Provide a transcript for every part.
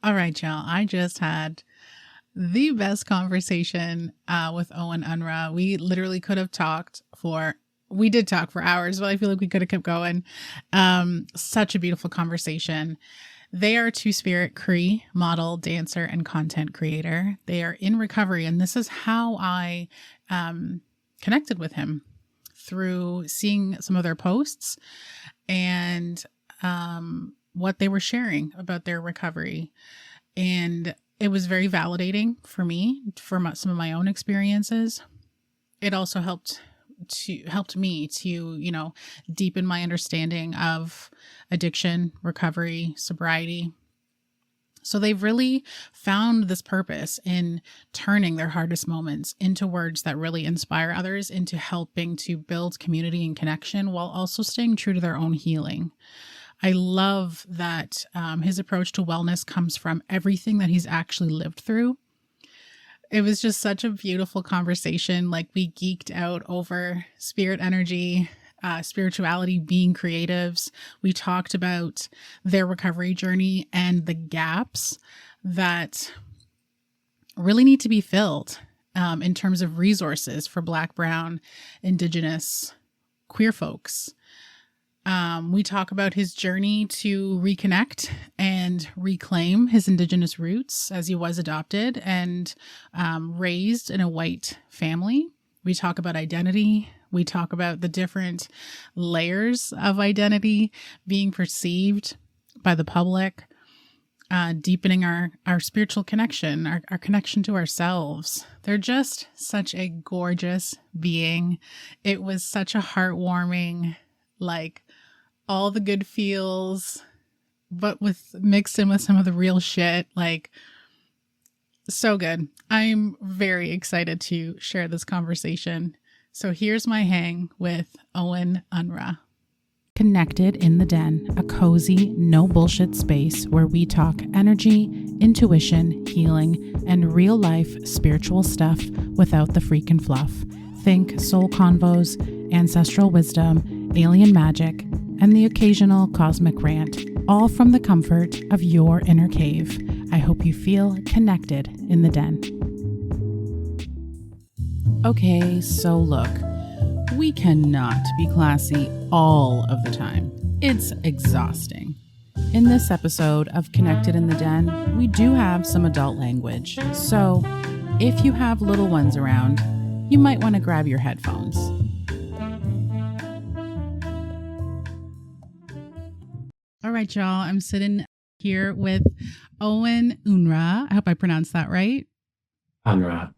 All right, y'all. I just had the best conversation with Owen Unruh. We literally could have talked for, we did talk for hours, but I feel like we could have kept going. Such a beautiful conversation. They are Two-Spirit Cree, model, dancer, and content creator. They are in recovery, and this is how I connected with him through seeing some of their posts and what they were sharing about their recovery. And it was very validating for me, for some of my own experiences. It also helped me to, deepen my understanding of addiction, recovery, sobriety. So they've really found this purpose in turning their hardest moments into words that really inspire others, into helping to build community and connection while also staying true to their own healing. I love that his approach to wellness comes from everything that he's actually lived through. It was just such a beautiful conversation. Like, we geeked out over spirit energy, spirituality, being creatives. We talked about their recovery journey and the gaps that really need to be filled in terms of resources for Black, Brown, Indigenous, queer folks. We talk about his journey to reconnect and reclaim his Indigenous roots, as he was adopted and raised in a white family. We talk about identity. We talk about the different layers of identity being perceived by the public, deepening our spiritual connection, our connection to ourselves. They're just such a gorgeous being. It was such a heartwarming, like, all the good feels, but mixed in with some of the real shit. Like, so good. I'm very excited to share this conversation. So here's my hang with Owen Unruh. Connected in the Den, a cozy, no bullshit space where we talk energy, intuition, healing, and real life spiritual stuff without the freaking fluff. Think soul convos, ancestral wisdom, alien magic, and the occasional cosmic rant, all from the comfort of your inner cave. I hope you feel connected in the den. Okay, so look, we cannot be classy all of the time. It's exhausting. In this episode of Connected in the Den, we do have some adult language. So if you have little ones around, you might want to grab your headphones. All right, y'all. I'm sitting here with Owen Unruh. I hope I pronounced that right. Unruh.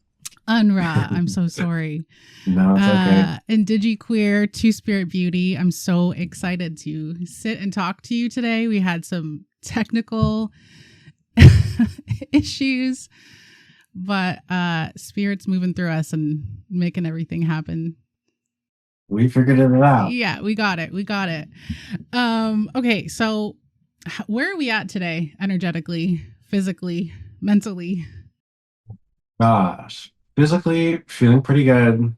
Unruh. I'm so sorry. No, it's okay. Indigiqueer, Two-Spirit Beauty. I'm so excited to sit and talk to you today. We had some technical issues, but Spirit's moving through us and making everything happen. We figured it out. Yeah, we got it. Okay, so where are we at today? Energetically, physically, mentally? Gosh. Physically, feeling pretty good.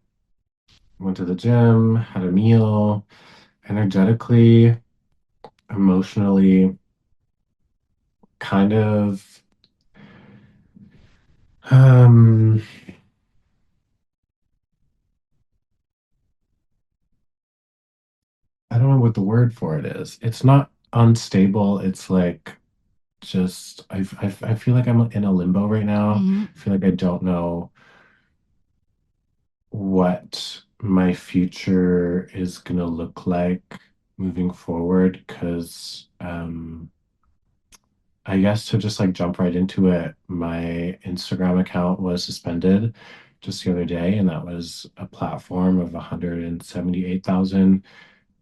Went to the gym, had a meal. Energetically, emotionally, kind of, um, I don't know what the word for it is. It's not unstable. It's like just, I feel like I'm in a limbo right now. Mhm. I feel like I don't know what my future is gonna look like moving forward because I guess to just like jump right into it, my Instagram account was suspended just the other day, and that was a platform of 178,000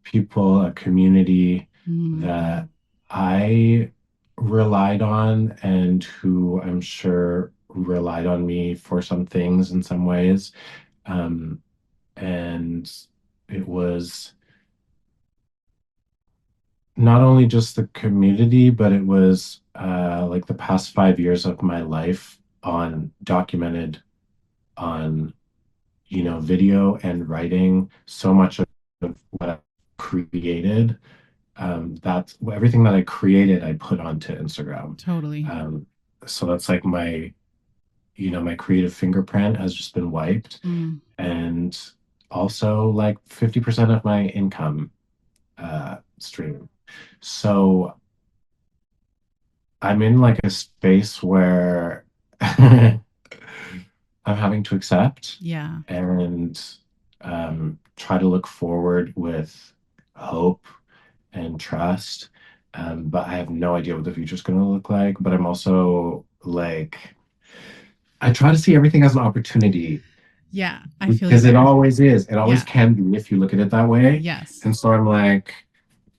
people, a community that I relied on and who I'm sure relied on me for some things in some ways. Um, and it was not only just the community, but it was like the past 5 years of my life on documented on, video and writing. So much of what I created, that's everything that I created, I put onto Instagram. Totally. So that's like my, my creative fingerprint has just been wiped. Mm. And also like 50% of my income stream. So I'm in like a space where I'm having to accept Yeah. and try to look forward with hope and trust. But I have no idea what the future is going to look like. But I'm also like, I try to see everything as an opportunity Yeah. I feel you because it there. always is. It always Yeah. can be if you look at it that way. Yes. And so I'm like,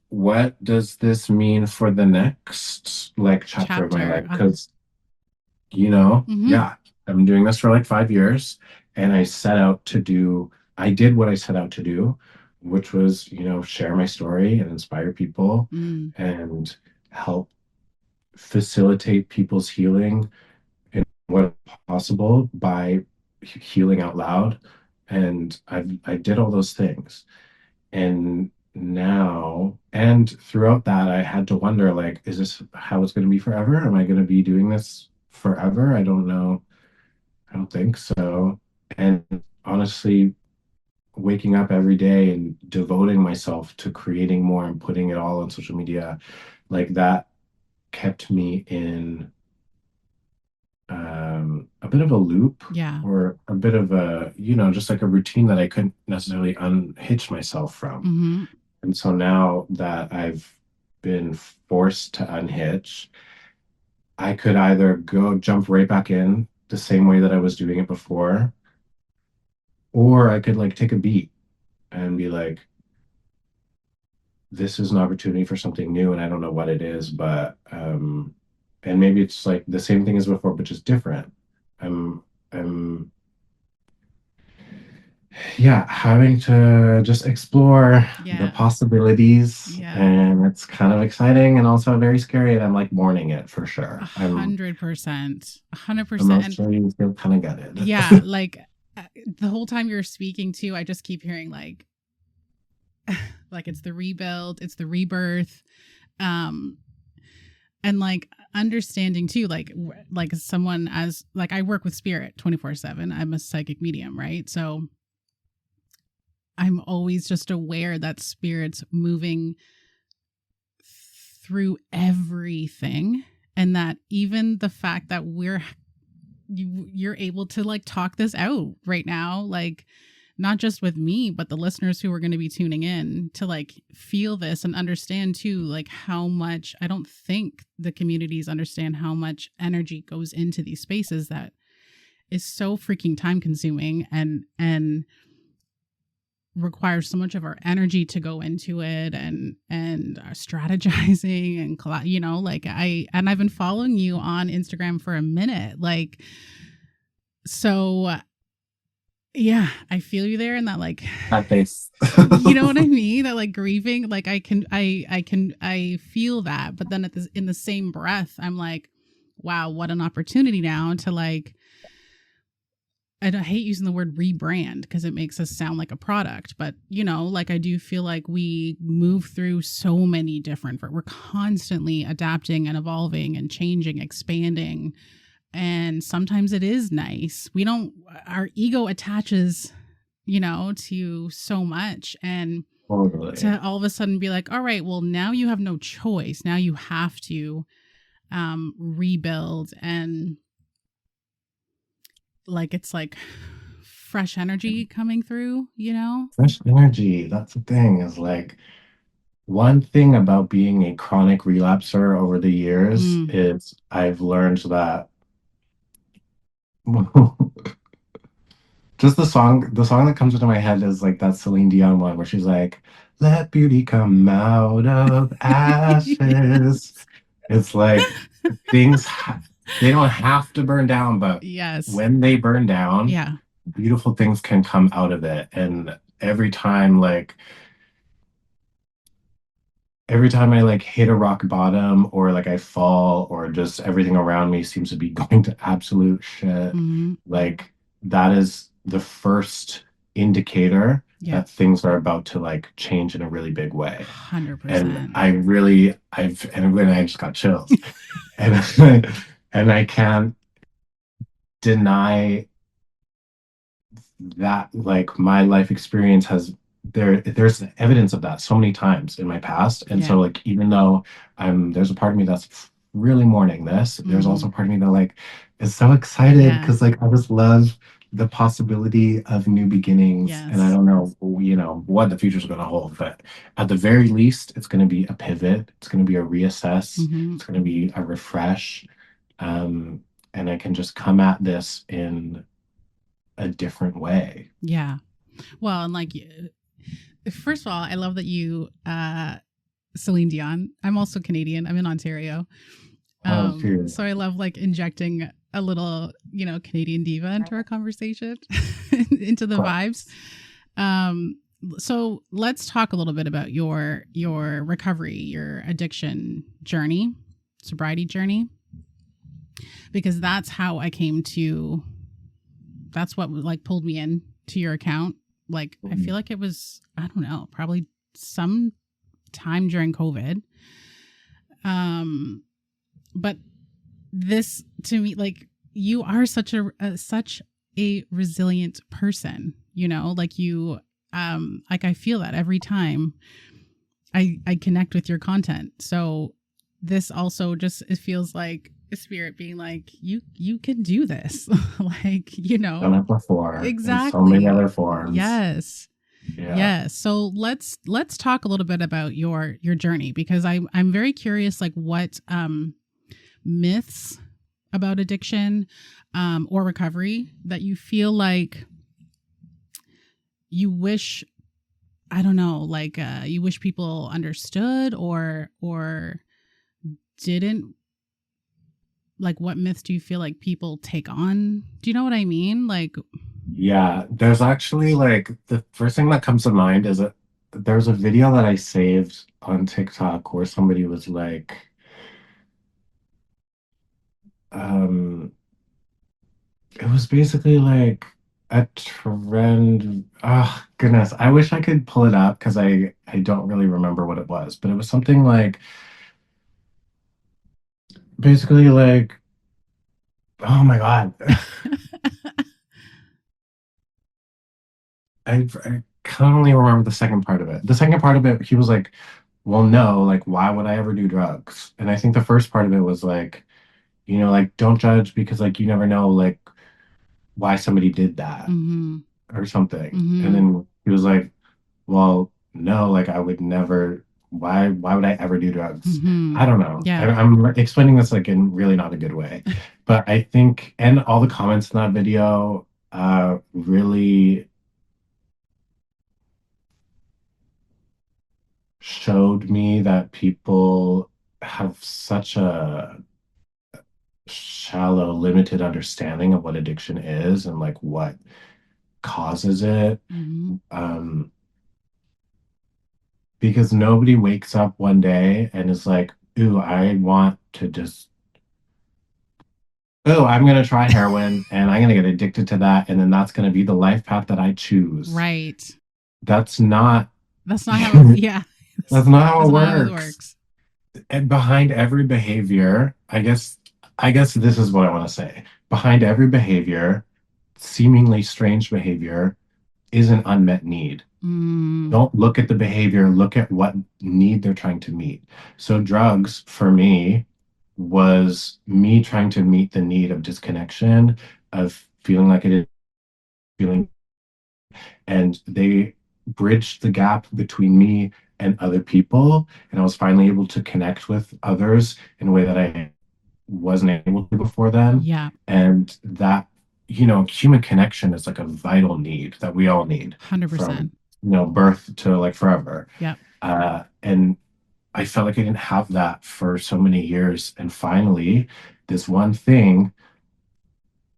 what does this mean for the next like chapter of my Chapter. life? Because, Mm-hmm. yeah, I've been doing this for like 5 years and I did what I set out to do, which was, share my story and inspire people Mm. and help facilitate people's healing in what possible by healing out loud. And I did all those things. And now, and throughout that, I had to wonder, like, is this how it's going to be forever? Am I going to be doing this forever? I don't know. I don't think so. And honestly, waking up every day and devoting myself to creating more and putting it all on social media, like that kept me in a bit of a loop Yeah. or a bit of a, just like a routine that I couldn't necessarily unhitch myself from. Mm-hmm. And so now that I've been forced to unhitch, I could either go jump right back in the same way that I was doing it before, or I could like take a beat and be like, this is an opportunity for something new, and I don't know what it is, but and maybe it's like the same thing as before, but just different. I'm I'm yeah, having to just explore the Yeah. possibilities, Yeah. and it's kind of exciting and also very scary, and I'm like mourning it for A sure. I'm 100%. 100%. And emotionally feel kind of gutted. yeah, like the whole time you're speaking to, I just keep hearing like it's the rebuild, it's the rebirth. Um and like understanding too, like someone as like I work with spirit 24/7. I'm a psychic medium, right? So I'm always just aware that spirit's moving through everything, and that even the fact that you're able to like talk this out right now, like not just with me but the listeners who are going to be tuning in to like feel this and understand too, like how much I don't think the communities understand how much energy goes into these spaces that is so freaking time consuming and requires so much of our energy to go into it and strategizing and like I've been following you on Instagram for a minute, like, so yeah, I feel you there, and that like That face. you know what I mean, that like grieving, like I feel that, but then in the same breath I'm like, wow, what an opportunity now to like, I hate using the word rebrand because it makes us sound like a product, but like I do feel like we move through so many different, we're constantly adapting and evolving and changing, expanding. And sometimes it is nice. We don't, our ego attaches, to so much. And Totally. to all of a sudden be like, all right, well, now you have no choice. Now you have to rebuild, and like it's like fresh energy coming through, Fresh energy. That's the thing, is like one thing about being a chronic relapser over the years Mm. is I've learned that just the song that comes into my head is like that Celine Dion one where she's like, "Let beauty come out of ashes." Yes. It's like things they don't have to burn down, but Yes. when they burn down, Yeah. beautiful things can come out of it. And every time I like hit a rock bottom or like I fall or just everything around me seems to be going to absolute shit, Mm-hmm. like that is the first indicator Yeah. that things are about to like change in a really big way. And 100%. I really, and when I just got chills. And And I can't deny that like my life experience has there's evidence of that so many times in my past. And Yeah. so like even though there's a part of me that's really mourning this, there's also Hmm. a part of me that like is so excited Yeah. because like I just love the possibility of new beginnings. And I Yes. don't know, what the future's going to hold, but at the very least, it's going to be a pivot. It's going to be a reassess. Hmm. It's going to be a refresh. Um, and I can just come at this in a different way. Yeah. Well, and like, first of all, I love that you, Celine Dion. I'm also Canadian. I'm in Ontario. Oh, period. So I love like injecting a little, Canadian diva into our conversation, into the vibes. Course. Um, so let's talk a little bit about your recovery, your addiction journey, sobriety journey, because that's how I came to. That's what like pulled me in to your account. Like I feel like it was, I don't know, probably some time during COVID. But this to me, like you are such a resilient person, like you, like I feel that every time I connect with your content. So this also just, it feels like a spirit being like, you can do this. Like, Done it before in so many other exactly. forms. Yes. Yeah. Yes. So let's talk a little bit about your journey, because I'm very curious, like what myths about addiction, or recovery that you feel like you wish, I don't know, like you wish people understood or didn't. Like what myths do you feel like people take on? Do you know what I mean? Like, Yeah. There's actually like the first thing that comes to mind is that there's a video that I saved on TikTok where somebody was like, um, it was basically like a trend. Oh, goodness. I wish I could pull it up because I don't really remember what it was, but it was something like basically like, oh my God. I can only remember the second part of it. The second part of it, he was like, well, no, like, why would I ever do drugs? And I think the first part of it was like, like, don't judge because, like, you never know, like, why somebody did that mm-hmm, or something. And mm-hmm, then he was like, well, no, like, I would never, why would I ever do drugs? mm-hmm. I don't know. Yeah. I'm explaining this, like, in really not a good way. But I think, and all the comments in that video, really showed me that people have such a shallow, limited understanding of what addiction is and like what causes it. Mm-hmm. Um, because nobody wakes up one day and is like, ooh, I want to just, oh, I'm going to try heroin and I'm going to get addicted to that. And then that's going to be the life path that I choose. Right. That's not, That's not how it, that's yeah. not how it That's not how it works. works. And behind every behavior, I guess this is what I want to say. Behind every behavior, seemingly strange behavior, is an unmet need. Mm, Don't look at the behavior, look at what need they're trying to meet. So drugs for me was me trying to meet the need of disconnection, of feeling like it is feeling, and they bridged the gap between me and other people. And I was finally able to connect with others in a way that I wasn't able to before then. yeah. And that, human connection is like a vital need that we all need from, 100%. birth to like forever. Yeah. And I felt like I didn't have that for so many years. And finally, this one thing,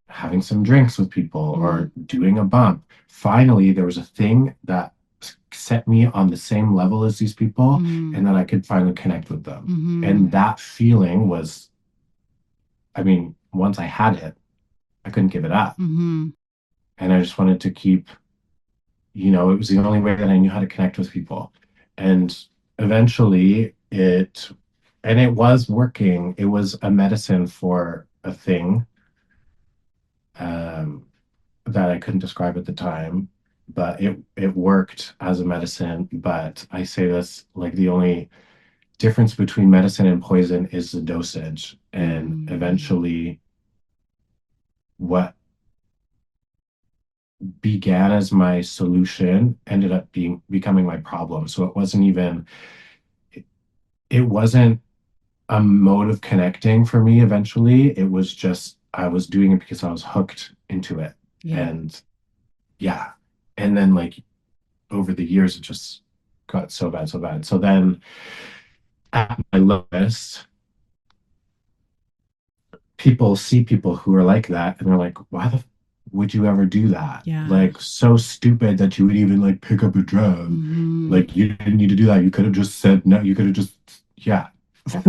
having some drinks with people Mm, or doing a bump, finally, there was a thing that set me on the same level as these people mm, and that I could finally connect with them. mm-hmm, And that feeling was, I mean, once I had it, I couldn't give it up. mm-hmm. And I just wanted to keep, it was the only way that I knew how to connect with people. And eventually and it was working. It was a medicine for a thing um, that I couldn't describe at the time, but it worked as a medicine. But I say this like the only difference between medicine and poison is the dosage, and Mm, eventually what began as my solution ended up being becoming my problem. So it, it wasn't a mode of connecting for me eventually. It was just I was doing it because I was hooked into it. yeah. And yeah. And then like over the years it just got so bad, so bad. So then at my lowest, people see people who are like that and they're like, why the would you ever do that? Yeah. Like so stupid that you would even like pick up a drug. Hmm. Like you didn't need to do that. You could have just said no. You could have just yeah.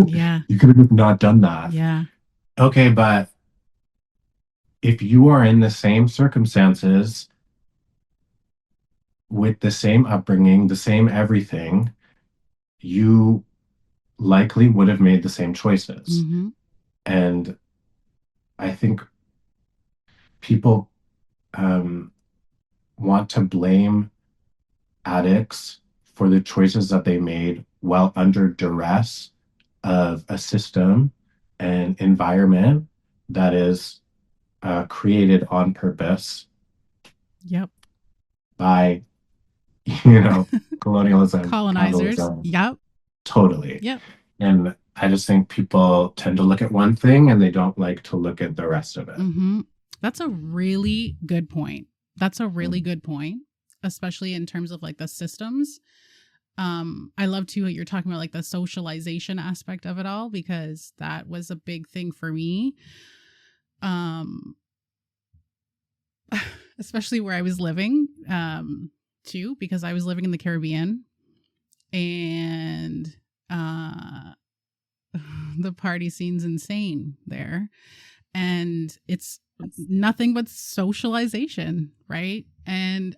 Yeah. You could have just not done that. Yeah. Okay, but if you are in the same circumstances with the same upbringing, the same everything, you likely would have made the same choices. Hmm. And I think people um, want to blame addicts for the choices that they made while under duress of a system and environment that is created on purpose Yep. by, you know, colonialism, Colonizers. capitalism, Yep. totally. Yep. And I just think people tend to look at one thing and they don't like to look at the rest of it. Hmm. That's a really good point. That's a really Mm. good point, especially in terms of like the systems. I love too what you're talking about, like the socialization aspect of it all, because that was a big thing for me. Um, especially where I was living, too, because I was living in the Caribbean and uh the party scene's insane there. And it's nothing but socialization, right? And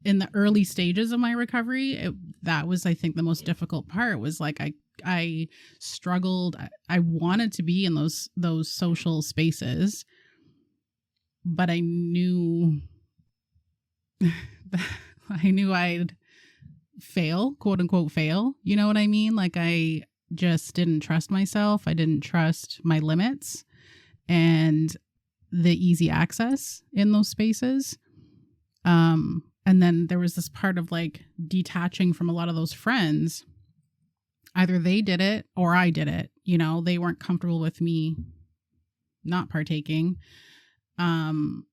in the early stages of my recovery, that was, I think, the most difficult part. Was like I struggled. I wanted to be in those social spaces, but I knew I knew I'd fail, quote unquote fail. You know what I mean? Like I just didn't trust myself. I didn't trust my limits and the easy access in those spaces. And then there was this part of like detaching from a lot of those friends. Either they did it or I did it. You know, they weren't comfortable with me not partaking. Um,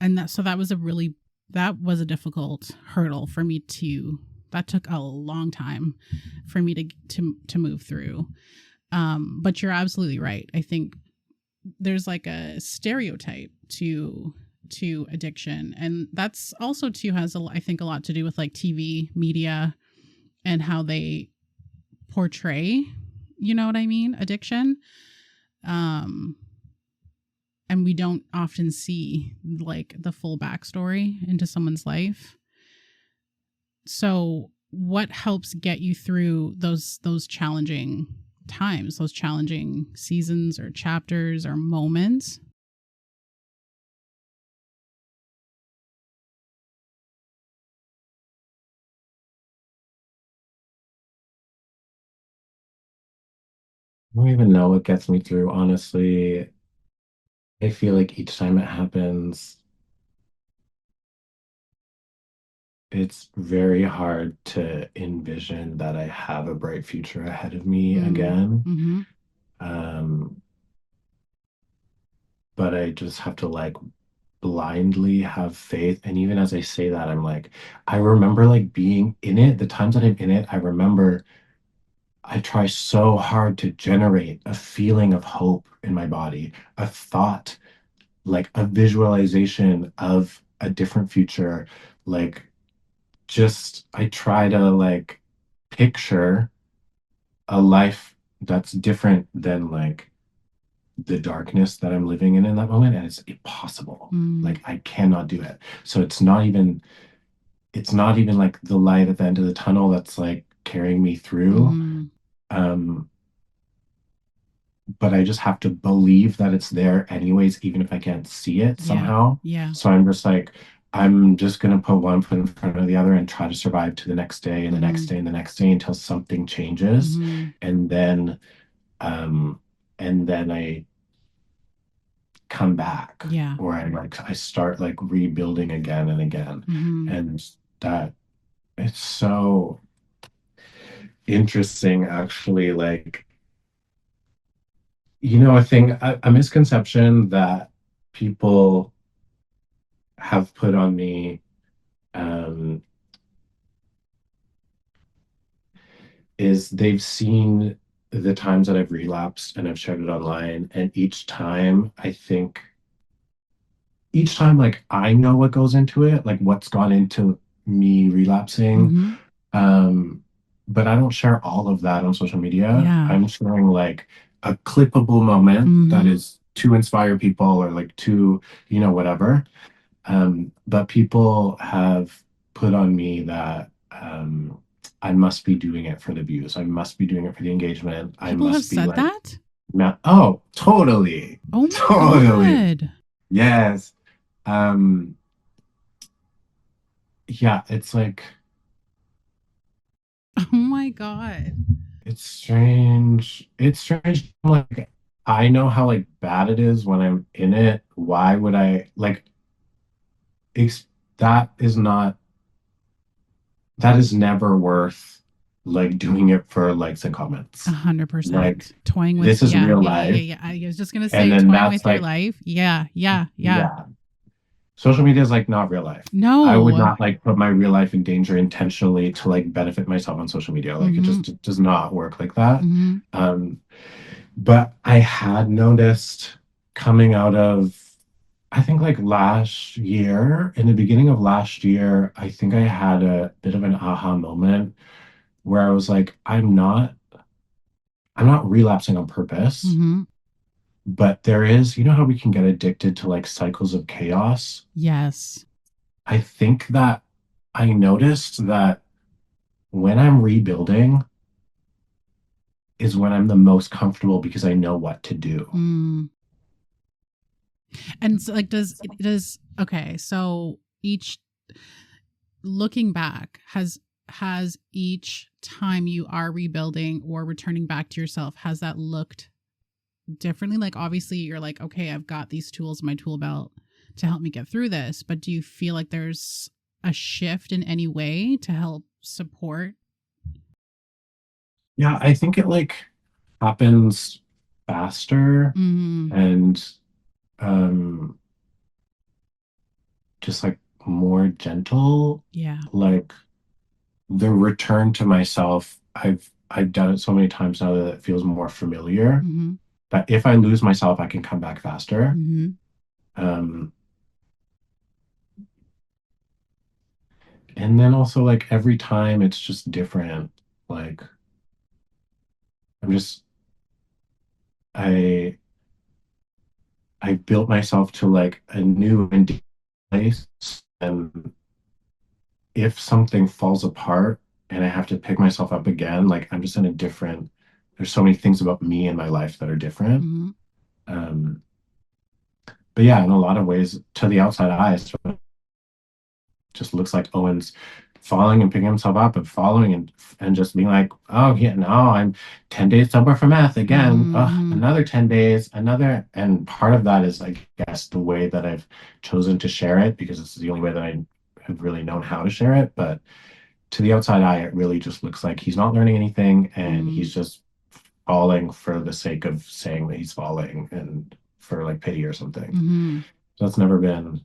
and that was a difficult hurdle for me to, that took a long time for me to move through. But you're absolutely right. I think there's like a stereotype to addiction, and that's also too has I think a lot to do with like TV media and how they portray, you know what I mean, addiction. um and we don't often see like the full backstory into someone's life. So what helps get you through those challenging times, those challenging seasons or chapters or moments? I don't even know what gets me through, honestly. I feel like each time it happens, it's very hard to envision that I have a bright future ahead of me Mm, again. mm-hmm. Um, but I just have to like blindly have faith. And even as I say that, I'm like, I remember like being in it, the times that I'm in it, I remember I try so hard to generate a feeling of hope in my body, a thought, like a visualization of a different future. Like, just I try to like picture a life that's different than like the darkness that I'm living in that moment, and it's impossible. Mm, Like I cannot do it. So it's not even like the light at the end of the tunnel that's like carrying me through. mm-hmm. Um, but I just have to believe that it's there anyways, even if I can't see it Yeah. somehow. Yeah. So I'm just like, I'm just gonna put one foot in front of the other and try to survive to the next day and the next Mm-hmm. day and the next day until something changes. Mm-hmm. And then um and then I come back, Yeah. or I start like rebuilding again and again. Mm-hmm. And that it's so interesting actually, like, a thing, a misconception that people have put on me, um, is they've seen the times that I've relapsed and I've shared it online, and each time, like, I know what goes into it, like what's gone into me relapsing. Mm-hmm. Um, but I don't share all of that on social media. Yeah. I'm sharing like a clippable moment that Mm-hmm. is to inspire people, or like to, whatever. But people have put on me that I must be doing it for the views. I must be doing it for the engagement. I People have must be said like, that? oh, totally. Oh my Totally. God. Yes. Um, yeah, it's like, Oh my God. it's strange. It's strange. Like, I know how like bad it is when I'm in it. Why would I like ex that is not that is never worth like doing it for likes and A comments. hundred Like, percent. Toying with, this is yeah, real yeah, yeah, yeah, life. yeah. I was just gonna And say then toying that's with your like, life. Yeah, yeah, yeah. yeah. Social media is like not real life. I would No. not like put my real life in danger intentionally to like benefit myself on social media. Like, Mm-hmm. it does not work like that. Mm-hmm. Um, but I had noticed coming out of, I think like last year, in the beginning of last year, I think I had a bit of an aha moment where I was like, I'm not relapsing on purpose, Mm-hmm. but there is, how we can get addicted to like cycles of chaos. Yes. I think that I noticed that when I'm rebuilding is when I'm the most comfortable because I know what to do. Mm. And so, like, okay, so each looking back, has each time you are rebuilding or returning back to yourself, has that looked differently? Like, obviously you're like, okay, I've got these tools in my tool belt to help me get through this, but do you feel like there's a shift in any way to help support? Yeah, I think it like happens faster, Mm, and um just like more gentle. yeah. Like, the return to myself, I've done it so many times now that it feels more familiar, Mm-hmm. that if I lose myself I can come back faster. Mm-hmm. um and then also, like, every time it's just different. Like, I'm just I I built myself to like a new and deep place, and if something falls apart and I have to pick myself up again, like, I'm just in a different, there's so many things about me in my life that are different. Mm-hmm. Um, but yeah, in a lot of ways, to the outside eyes, it just looks like Owen's falling and picking himself up and following and just being like, oh yeah, no, I'm 10 days sober for meth again. Oh, Mm-hmm. another 10 days, another. And part of that is, I guess, the way that I've chosen to share it, because it's the only way that I have really known how to share it. But to the outside eye, it really just looks like he's not learning anything, and Mm-hmm. he's just falling for the sake of saying that he's falling, and for like pity or something. Mm-hmm. So that's never been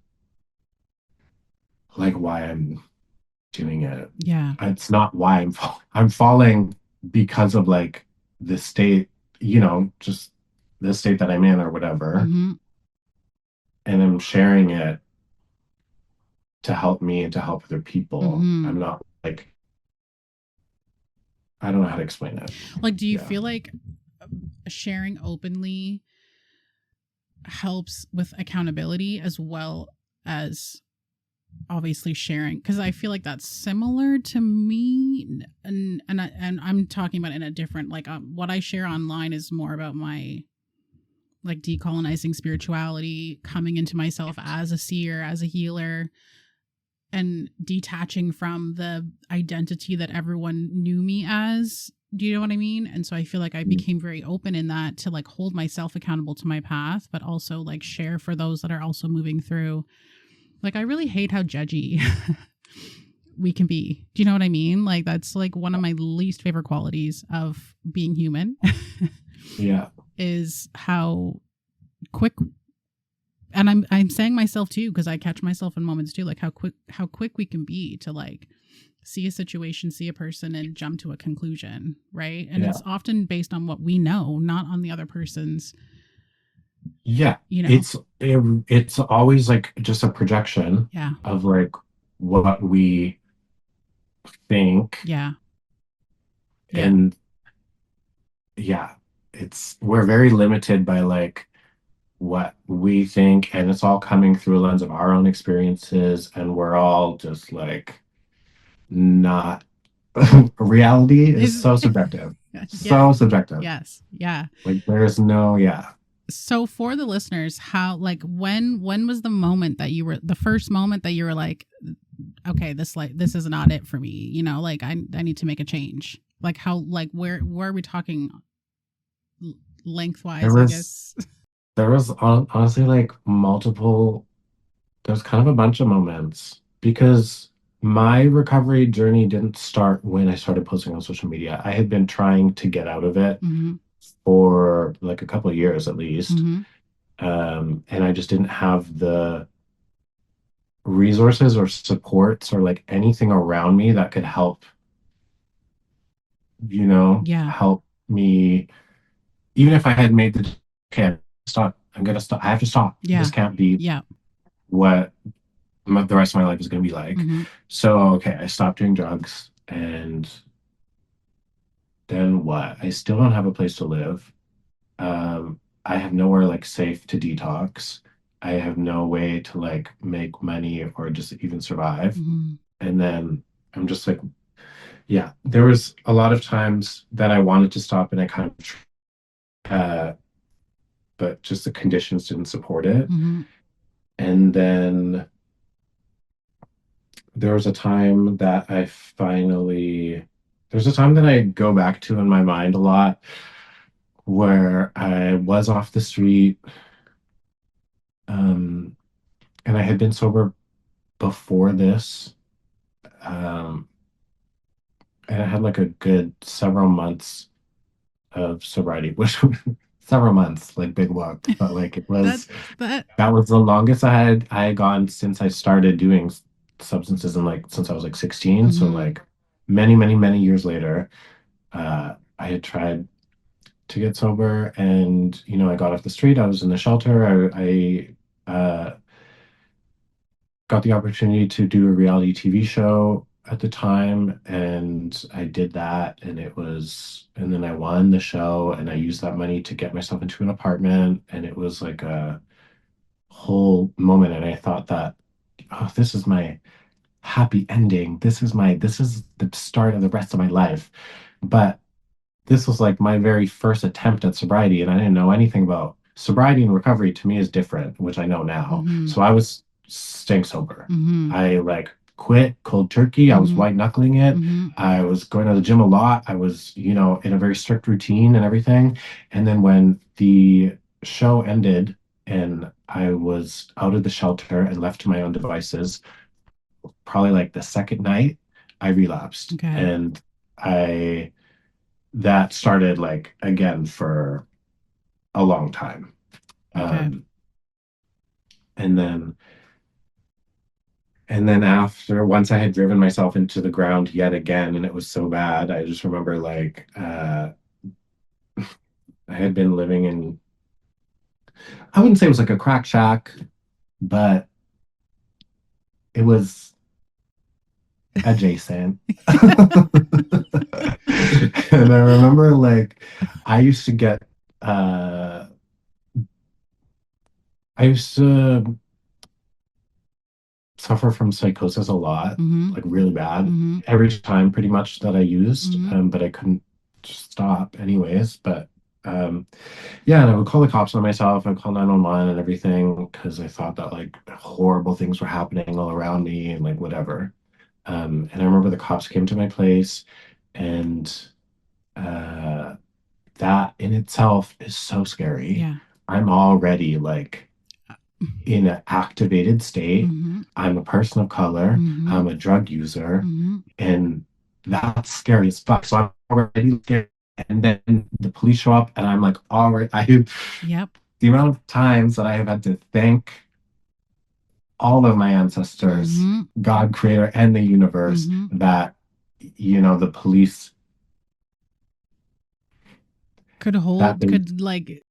like why I'm doing it. Yeah. It's not why I'm falling because of like the state, just the state that I'm in or whatever. Mm-hmm. And I'm sharing it to help me and to help other people. Mm-hmm. I'm not like, I don't know how to explain it. Like, do you Yeah. feel like sharing openly helps with accountability as well as obviously sharing? Because I feel like that's similar to me, and I'm talking about in a different, like, what I share online is more about my like decolonizing spirituality, coming into myself as a seer, as a healer, and detaching from the identity that everyone knew me as. Do you know what I mean? And so I feel like I became very open in that to like hold myself accountable to my path, but also like share for those that are also moving through. Like, I really hate how judgy we can be. Do you know what I mean? Like, that's like one of my least favorite qualities of being human. Yeah. Is how quick, and I'm saying myself too, because I catch myself in moments too, like how quick we can be to like see a situation, see a person, and jump to a conclusion, right? And Yeah. it's often based on what we know, not on the other person's. Yeah. You know. It's always like just a projection Yeah. of like what we think. Yeah. Yeah. And yeah, we're very limited by like what we think, and it's all coming through a lens of our own experiences, and we're all just like not reality is Is so subjective. yeah. So subjective. Yes. Yeah. Like there's no, yeah. So for the listeners, how, like, when was the moment that you were, the first moment that you were like, okay, this is not it for me, you know, like I need to make a change? Like how, like where are we talking There lengthwise, I was guess? honestly like multiple, there's kind of a bunch of moments because my recovery journey didn't start when I started posting on social media. I had been trying to get out of it Mm-hmm. for like a couple of years at least. Mm-hmm. And I just didn't have the resources or supports or like anything around me that could help, Yeah. help me. Even if I had made the, okay, stop, I'm gonna stop, I have to stop. Yeah. This can't be Yeah. what the rest of my life is going to be like. Mm-hmm. So, okay, I stopped doing drugs, and then what? I still don't have a place to live. I have nowhere like safe to detox. I have no way to like make money or just even survive. Mm-hmm. And then I'm just like, yeah, there was a lot of times that I wanted to stop and I kind of, but just the conditions didn't support it. Mm-hmm. And then there was a time that there's a time that I go back to in my mind a lot where I was off the street, um, and I had been sober before this, um, and I had like a good several months of sobriety, which several months, like big whoop, but like that that that was the longest I had gone since I started doing substances, and like since I was like 16. So mm-hmm. like many years later, I had tried to get sober, and I got off the street. I was in the shelter. I got the opportunity to do a reality TV show at the time, and I did that, and then I won the show, and I used that money to get myself into an apartment, and it was like a whole moment, and I thought that, oh, this is my happy ending. This is the start of the rest of my life. But this was like my very first attempt at sobriety, and I didn't know anything about sobriety. And recovery to me is different, which I know now. Mm-hmm. So I was staying sober. Mm-hmm. I like quit cold turkey. I was Mm-hmm. white knuckling it. Mm-hmm. I was going to the gym a lot. I was, in a very strict routine and everything. And then when the show ended and I was out of the shelter and left to my own devices, probably like the second night, I relapsed. Okay. And I that started like again for a long time. Okay. Um, and then after, once I had driven myself into the ground yet again, and it was so bad, I just remember like I had been living in, I wouldn't say it was like a crack shack, but it was adjacent. And I remember like I used to get I used to suffer from psychosis a lot, Mm-hmm. like really bad, Mm-hmm. every time pretty much that I used, Mm-hmm. but I couldn't stop anyways. But Yeah, and I would call the cops on myself. I'd call 911 and everything because I thought that like horrible things were happening all around me and like whatever. And I remember the cops came to my place, and uh, that in itself is so scary. Yeah. I'm already like in an activated state. Mm-hmm. I'm a person of color. Mm-hmm. I'm a drug user, Mm-hmm. and that's scary as fuck. So I'm already scared. And then the police show up, and I'm like, all right, Yep. the amount of times that I have had to thank all of my ancestors, Mm-hmm. God creator and the universe, Mm-hmm. that the police Could that hold, they could like,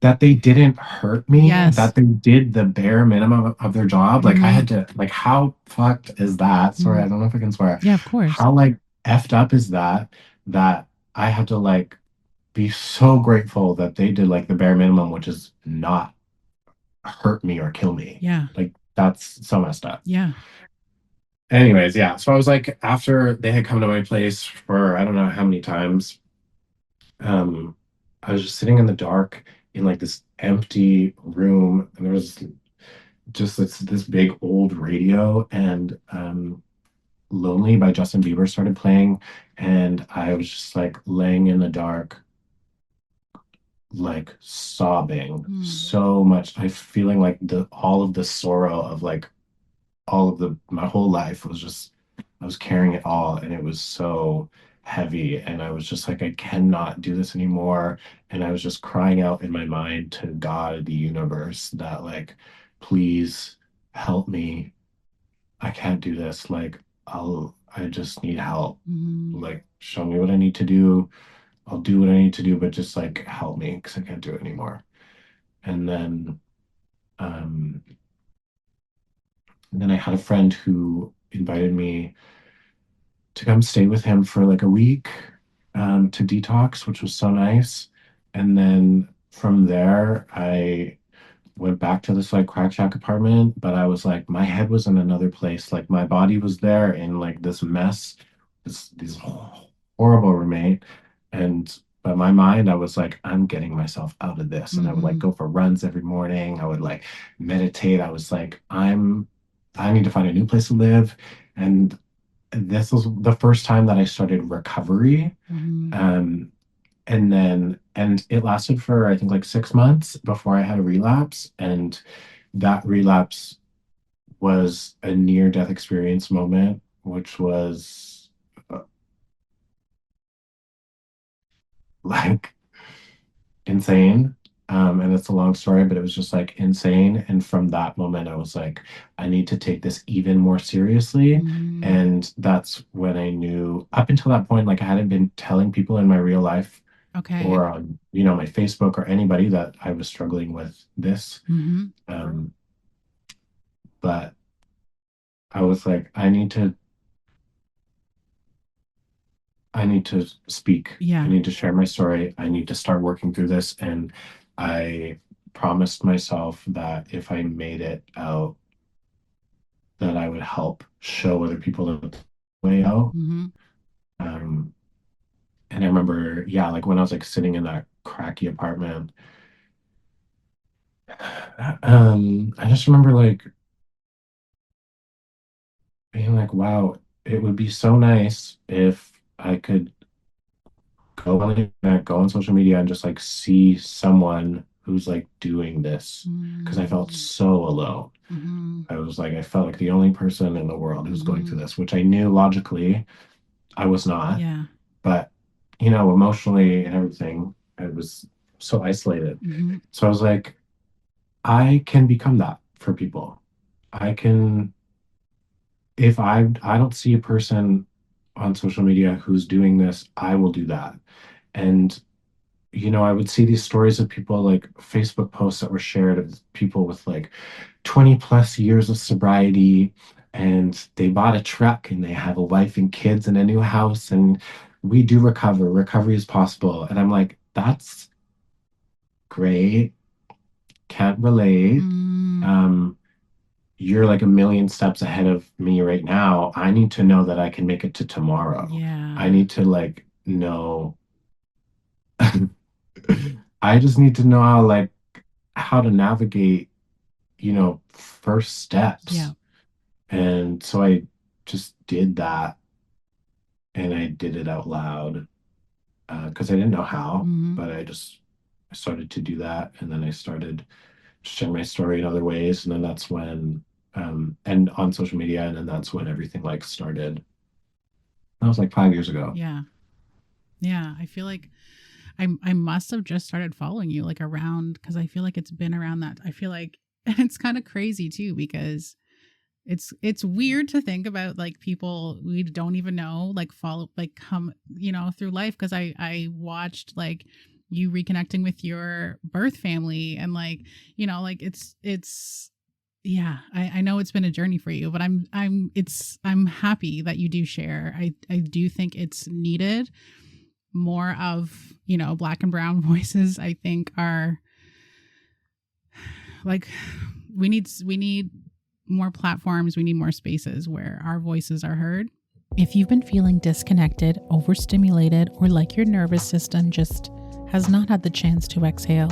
that they didn't hurt me, yes. that they did the bare minimum of their job. Like I Mm-hmm. had to, like, how fucked is that? Sorry, Mm-hmm. I don't know if I can swear. Yeah, of course. How like effed up is that that I had to like be so grateful that they did like the bare minimum, which is not hurt me or kill me. Yeah. Like that's so messed up. Yeah. Anyways, yeah. So I was like, after they had come to my place for I don't know how many times, um, I was just sitting in the dark in like this empty room, and there was just this big old radio, and Lonely by Justin Bieber started playing, and I was just like laying in the dark, like sobbing Mm. so much. I feeling like the all of the sorrow of like all of the my whole life was just I was carrying it all, and it was so heavy, and I was just like I cannot do this anymore, and I was just crying out in my mind to God, the universe, that like please help me. I can't do this. Like I just need help. Mm-hmm. Like show me what I need to do. I'll do what I need to do, but just like help me because I can't do it anymore. And then um I had a friend who invited me to come stay with him for like a week, to detox, which was so nice. And then from there, I went back to this like crack shack apartment, but I was like, my head was in another place. Like my body was there in like this mess, this horrible roommate. And but my mind, I was like, I'm getting myself out of this. And I would like Mm-hmm. go for runs every morning. I would like meditate. I was like, I need to find a new place to live. And this was the first time that I started recovery. Mm-hmm. And it lasted for I think like 6 months before I had a relapse. And that relapse was a near death experience moment, which was like insane. And it's a long story, but it was just like insane. And from that moment, I was like, I need to take this even more seriously. Mm-hmm. And that's when I knew, up until that point, like I hadn't been telling people in my real life Okay. or on, my Facebook or anybody that I was struggling with this. Mm-hmm. Um, but I was like, I need to speak. I Yeah. need to share my story. I need to start working through this. And I promised myself that if I made it out, that I would help show other people the way out. Mm-hmm. Um, and I remember, yeah, like when I was like sitting in that cracky apartment, I just remember like being like, wow, it would be so nice if I could go on the internet, go on social media and just like see someone who's like doing this because I felt Mm-hmm. so alone. Mm-hmm. I was like, I felt like the only person in the world who's going through Mm-hmm. this, which I knew logically I was not, Yeah. but emotionally and everything, I was so isolated. Mm-hmm. So I was like, I can become that for people. I can, if I don't see a person on social media who's doing this, I will do that. And I would see these stories of people like Facebook posts that were shared of people with like 20 plus years of sobriety, and they bought a truck and they have a wife and kids and a new house, and we do recover. Recovery is possible. And I'm like, that's great. Can't relate. Mm-hmm. Um, you're like a million steps ahead of me right now. I need to know that I can make it to tomorrow. I Yeah. need to like know I just need to know how to navigate, first Yeah. steps. And so I just did that, and I did it out loud because I didn't know how, Hmm. but I started to do that, and then I started to share my story in other ways, and then that's when and on social media, and then that's when everything like started. That was like 5 years ago. Yeah. Yeah. I feel like I must have just started following you like around because I feel like it's been around that. I feel like and it's kind of crazy too because it's weird to think about like people we don't even know like follow like come through life because I watched like you reconnecting with your birth family and like like it's yeah I know it's been a journey for you but I'm happy that you do share. I do think it's needed more of black and brown voices. I think are like we need more platforms, we need more spaces where our voices are heard. If you've been feeling disconnected, overstimulated, or like your nervous system just has not had the chance to exhale,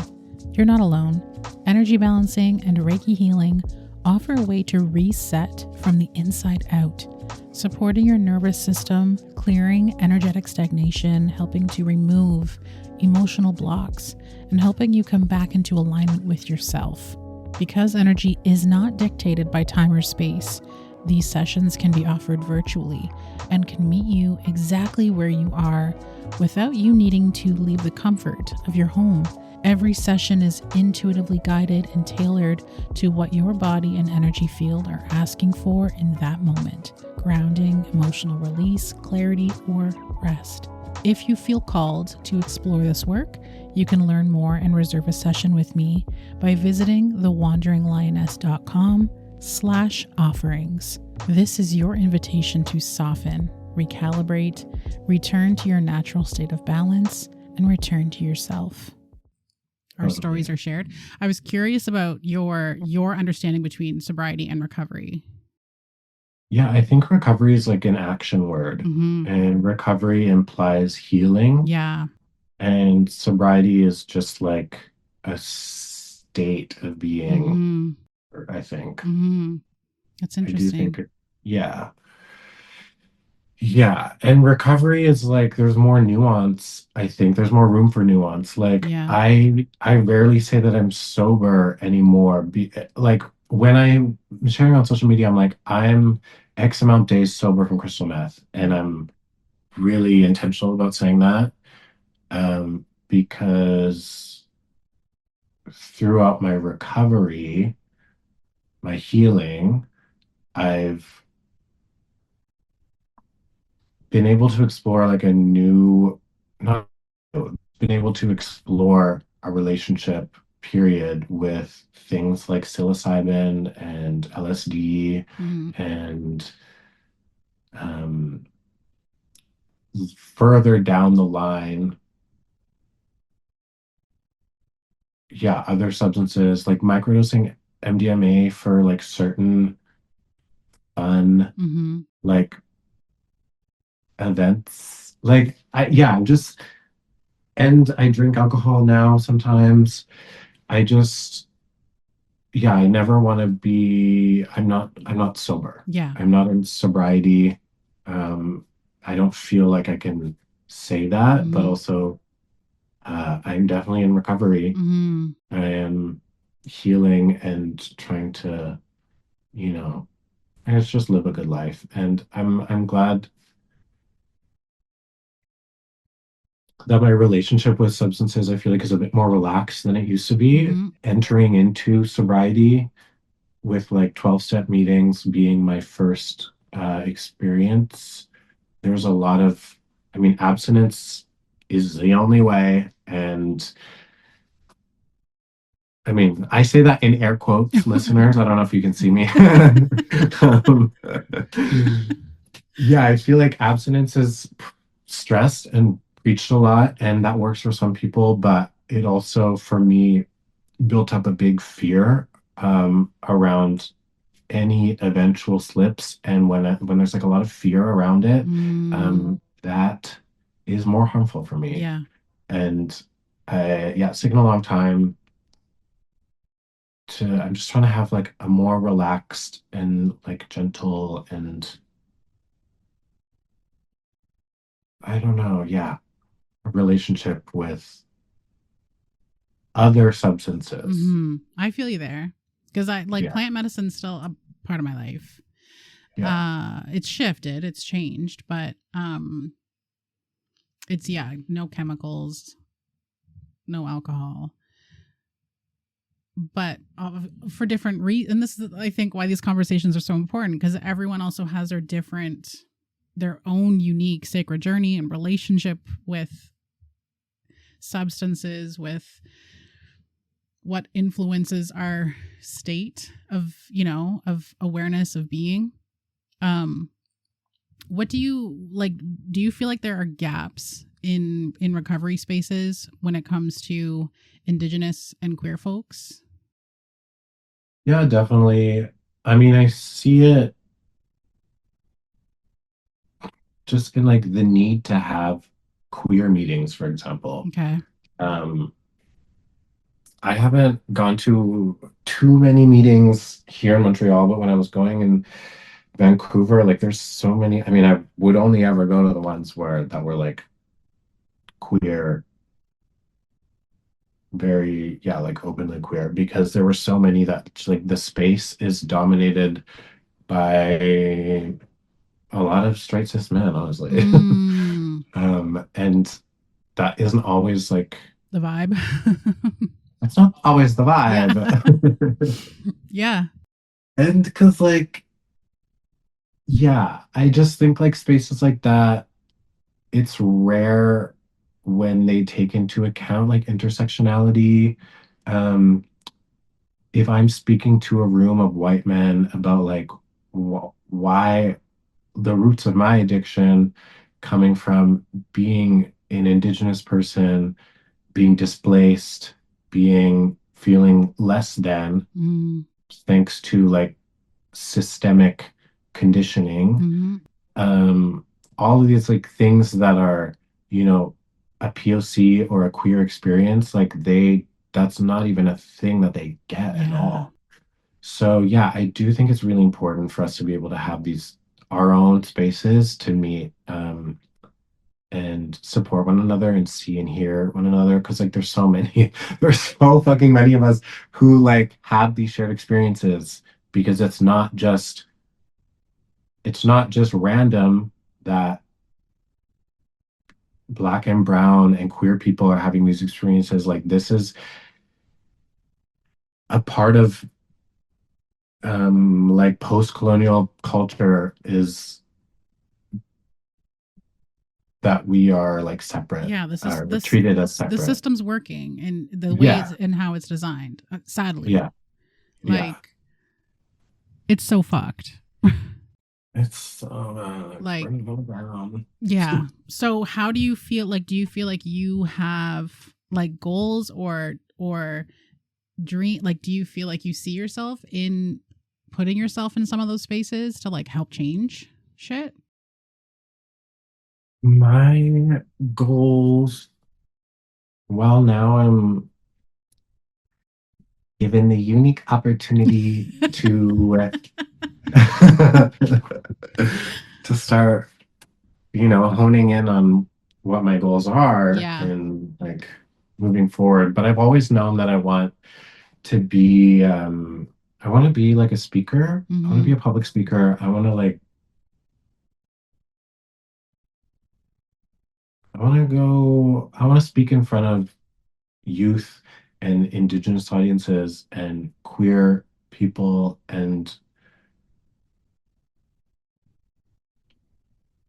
you're not alone. Energy balancing and Reiki healing offer a way to reset from the inside out, supporting your nervous system, clearing energetic stagnation, helping to remove emotional blocks, and helping you come back into alignment with yourself. Because energy is not dictated by time or space, these sessions can be offered virtually and can meet you exactly where you are without you needing to leave the comfort of your home. Every session is intuitively guided and tailored to what your body and energy field are asking for in that moment: grounding, emotional release, clarity, or rest. If you feel called to explore this work, you can learn more and reserve a session with me by visiting thewanderinglioness.com/offerings. This is your invitation to soften, recalibrate, return to your natural state of balance, and return to yourself. Our stories Totally. are shared. I was curious about your understanding between sobriety and recovery. Yeah, I think recovery is like an action word, Mm-hmm. and recovery implies healing, Yeah. and sobriety is just like a state of being, Mm-hmm. I think. Mm-hmm. That's I do interesting. think yeah. Yeah, and recovery is like there's more nuance. I think there's more room for nuance. Like Yeah. I rarely say that I'm sober anymore. Like when I'm sharing on social media, I'm like I'm X amount days sober from crystal meth, and Yeah. I'm really intentional about saying that because throughout my recovery, my healing, I've been able to explore like a new, not been able to explore a relationship period with things like psilocybin and LSD Mm-hmm. and um, further down the line, yeah, other substances like microdosing MDMA for like certain fun Mm-hmm. like events. Like I'm just and I drink alcohol now sometimes. I just yeah, I never want to be I'm not sober. Yeah. I'm not in sobriety. Um I don't feel like I can say that, but Mm-hmm. also I'm definitely in recovery. Mm-hmm. I am healing and trying to, you know, I guess just live a good life. And I'm glad that my relationship with substances I feel like is a bit more relaxed than it used to be. Mm-hmm. Entering into sobriety with like 12-step meetings being my first experience, there's a lot of, I mean, abstinence is the only way. And I mean, I say that in air quotes, listeners. I don't know if you can see me. Um, yeah, I feel like abstinence is stressed and preached a lot, and that works for some people, but it also, for me, built up a big fear around any eventual slips. And when there's like a lot of fear around it, Mm. that is more harmful for me. Yeah. And Yeah, it's taken a long time to, I'm just trying to have like a more relaxed and like gentle and I don't know, yeah, a relationship with other substances. I feel you there because I like Yeah, plant medicine's still a part of my life. yeah. It's shifted, it's changed, but it's yeah, no chemicals, no alcohol, but for different reasons. And this is, I think, why these conversations are so important because everyone also has their own unique sacred journey and relationship with substances, with what influences our state of, of awareness of being. Um, what do you like? Do you feel like there are gaps in recovery spaces when it comes to Indigenous and queer folks? Yeah, definitely. I mean, I see it just in like the need to have queer meetings, for example. Okay. Um, I haven't gone to too many meetings here in Montreal, but when I was going in Vancouver, like there's so many. I mean, I would only ever go to the ones where that were like queer, very, yeah, like openly queer, because there were so many that like the space is dominated by a lot of straight cis men, honestly. Mm, And that isn't always like, the vibe. that's not always the Yeah. vibe. Yeah. And because, like, yeah, I just think like spaces like that, it's rare when they take into account like intersectionality. Um, if I'm speaking to a room of white men about like why the roots of my addiction coming from being an Indigenous person, being displaced, being feeling less than, Mm, thanks to like systemic conditioning. mm-hmm. Um, all of these like things that are, you know, a POC or a queer experience, like that's not even a thing that they get at Yeah. all. So yeah, I do think it's really important for us to be able to have these our own spaces to meet and support one another and see and hear one another because like there's so many there's so fucking many of us who like have these shared experiences because it's not just random that black and brown and queer people are having these experiences. Like this is a part of like post-colonial culture is that we are like separate Yeah, this is we're this treated as the separate. system's working and the way it's Yeah, and how it's designed. Sadly, yeah, yeah. like it's so fucked. It's so it's Like, burning on the ground. yeah. So how do you feel like do you feel like you have like goals or dream like do you feel like you see yourself in putting yourself in some of those spaces to like help change shit? My goals, well, now I'm given the unique opportunity to to start, honing in on what my goals are Yeah. and like moving forward. But I've always known that to be, I want to be like a speaker. I want to be Mhm. a public speaker. I want to speak in front of youth and Indigenous audiences and queer people and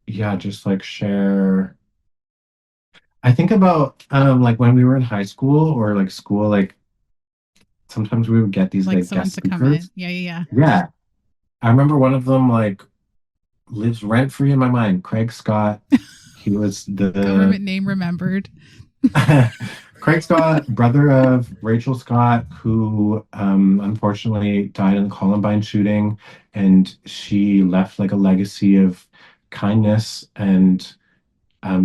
yeah, just like share. I think about like when we were in high school or like school, like sometimes we would get these Like like someone guest to come in. speakers. Yeah, yeah, Yeah. I remember one of them like lives rent free in my mind. Craig Scott. yeah. He was the Government name remembered. Craig Scott, brother of Rachel Scott, who unfortunately died in the Columbine shooting, and she left like a legacy of kindness and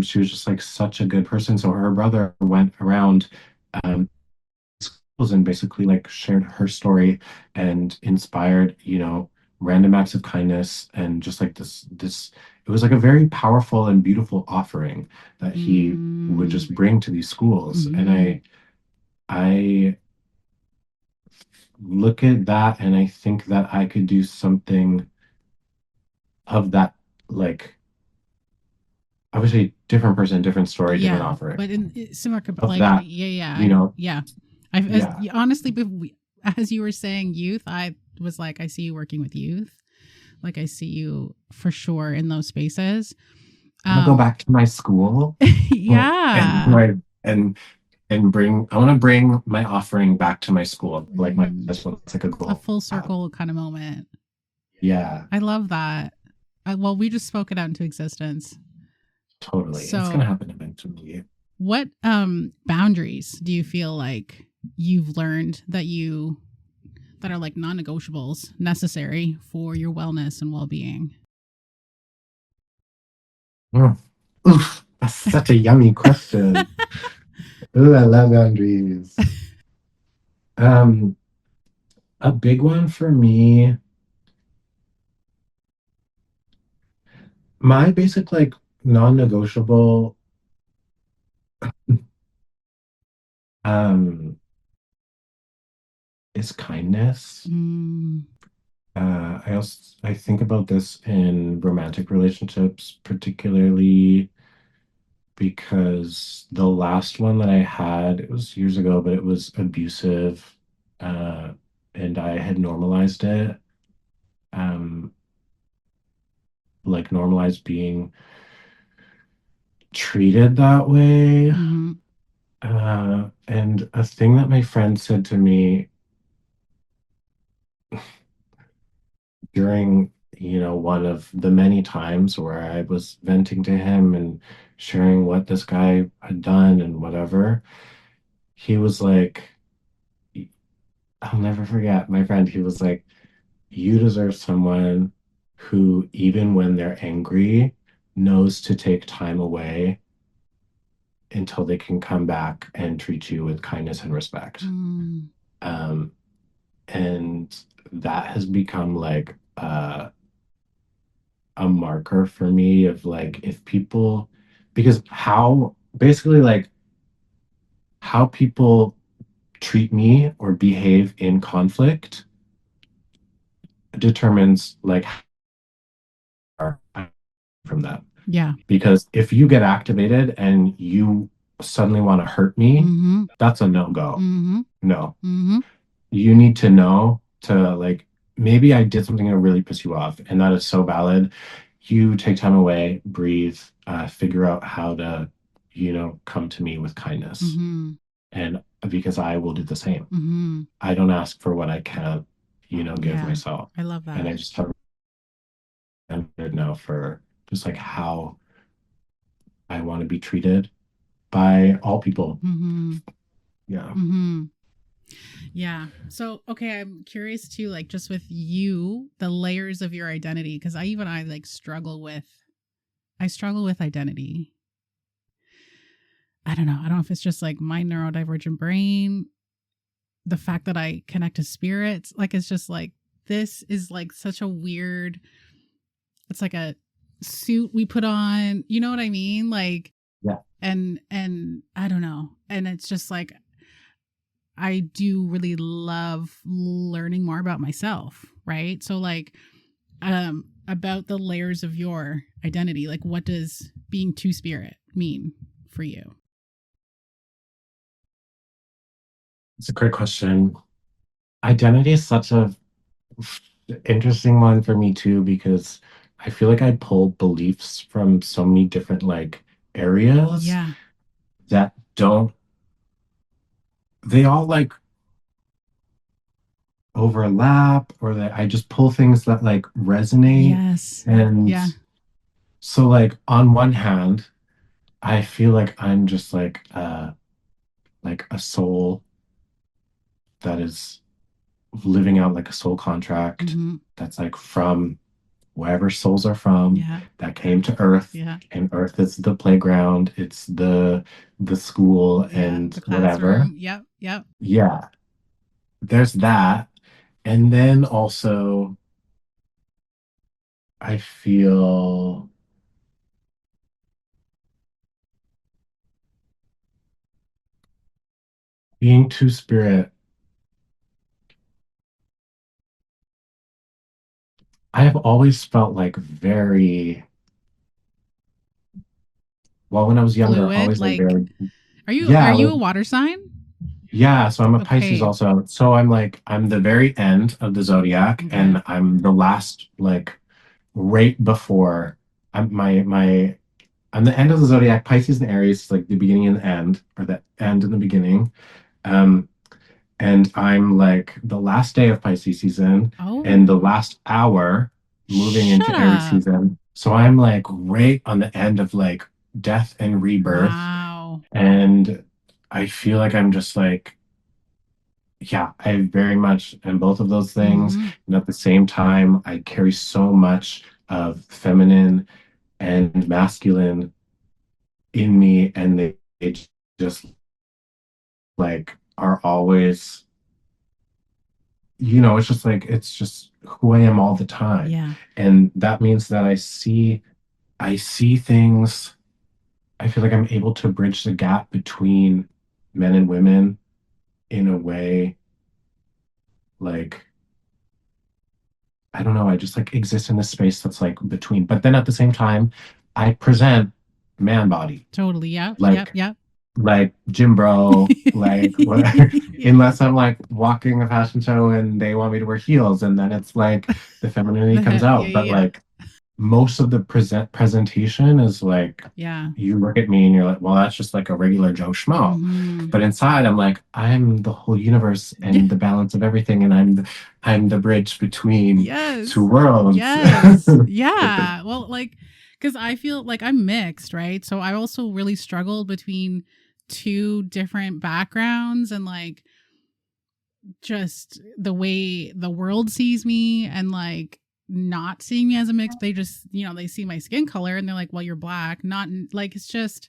She was just like such a good person. So her brother went around um, schools and basically like shared her story and inspired, random acts of kindness and just like this it was like a very powerful and beautiful offering that he would Mm, just bring to these schools. And hmm. I look at that and I think that I could do something of that, like obviously different person, different story, different Yeah, offering but similar, of like, that, yeah, you know, yeah. I yeah, honestly, as you were saying youth, I was like, I see you working with youth. Like, I see you for sure in those spaces. I'm gonna go Um, back to my school and yeah. my and bring I want to bring my offering back to my school. Like my Hmm. that's what it's like a A goal. full circle kind of moment. Yeah, I love that. Well, we just spoke it out into existence. totally. It's gonna So, happen eventually. what boundaries do you feel like you've learned that are like non-negotiables necessary for your wellness and well-being? Mm. Oof, that's such a yummy question. Ooh, I love boundaries. Um, a big one for me, my basic like non-negotiable um is kindness. Mm, I think about this in romantic relationships, particularly because the last one that I had, it was years ago, but it was abusive, uh, and I had normalized it, um, like normalized being treated that way. hmm. And a thing that my friend said to me during, one of the many times where I was venting to him and sharing what this guy had done and whatever, he was like, I'll never forget my friend. He was like, you deserve someone who, even when they're angry, knows to take time away until they can come back and treat you with kindness and respect. Mm, Um, and that has become like a marker for me of like if people, because how basically like how people treat me or behave in conflict determines like how far I'm from that. yeah. Because if you get activated and you suddenly want to hurt me, Mm-hmm. that's a no-go. Mm-hmm. No. Mm-hmm. You need to know to like maybe I did something that really piss you off, and that is so valid. You take time away, breathe, figure out how to, come to me with kindness. Mm-hmm. And because I will do the same. Mm-hmm. I don't ask for what I can't, give Yeah. myself. I love And that. I just have a standard now for just like how I want to be treated by all people. Mm-hmm. Yeah. Mm-hmm. Yeah. So, okay, I'm curious too, like just with you, the layers of your identity, because I like I struggle with identity. I don't know. I don't know if it's just like my neurodivergent brain, the fact that I connect to spirits. Like it's just like this is like such a weird, it's like a suit we put on. You know what I mean? Like Yeah. and I don't know. And it's just like I do really love learning more about myself, right? So like about the layers of your identity, like what does being two-spirit mean for you? It's a great question. Identity is such a interesting one for me too, because I feel like I pull beliefs from so many different like areas Yeah. that don't, they all like overlap or that I just pull things that like resonate. Yes. And Yeah. so like on one hand, I feel like I'm just like a soul that is living out like a soul contract Mm-hmm. that's like from wherever souls are from Yeah. that came to Earth, Yeah. and Earth is the playground, it's the school Yeah. and The whatever. classroom. Yep. Yep. Yeah, there's that. And then also I feel being two-spirit, I have always felt like very, well, when I was younger, Fluid. always like Like, very, are yeah, you like, a water sign? yeah. So I'm a Pisces Okay. also. So I'm like, I'm the very end of the zodiac, Okay. and I'm the last, like, right before I'm the end of the zodiac. Pisces and Aries, like the beginning and the end, or the end and the beginning. Um, and I'm like the last day of Pisces season and the Oh, last hour moving shut into Aries up. season. So I'm like right on the end of like death and rebirth. Wow. And I feel like I'm just like, yeah, I very much am both of those things. Mm-hmm. And at the same time, I carry so much of feminine and masculine in me. And they just like are always, it's just like it's just who I am all the time. Yeah. And that means that I see things, I feel like I'm able to bridge the gap between men and women in a way like I don't know, I just like exist in a space that's like between. But then at the same time, I present man body. Totally. Yep. Yep. Like Yep. like gym bro, like whatever. Unless I'm like walking a fashion show and they want me to wear heels, and then it's like the femininity comes Yeah. out. But Yeah. like most of the presentation is like Yeah. you look at me and you're like, well, that's just like a regular Joe Schmo. Mm-hmm. But inside, I'm like, I'm the whole universe Yeah. and the balance of everything, and I'm the bridge between two Yes. worlds. Yes. Yeah. Well, like, because I feel like I'm mixed, right? So I also really struggled between two different backgrounds and like just the way the world sees me and like not seeing me as a mix. They just, they see my skin color and they're like, well, you're black. Not like it's just,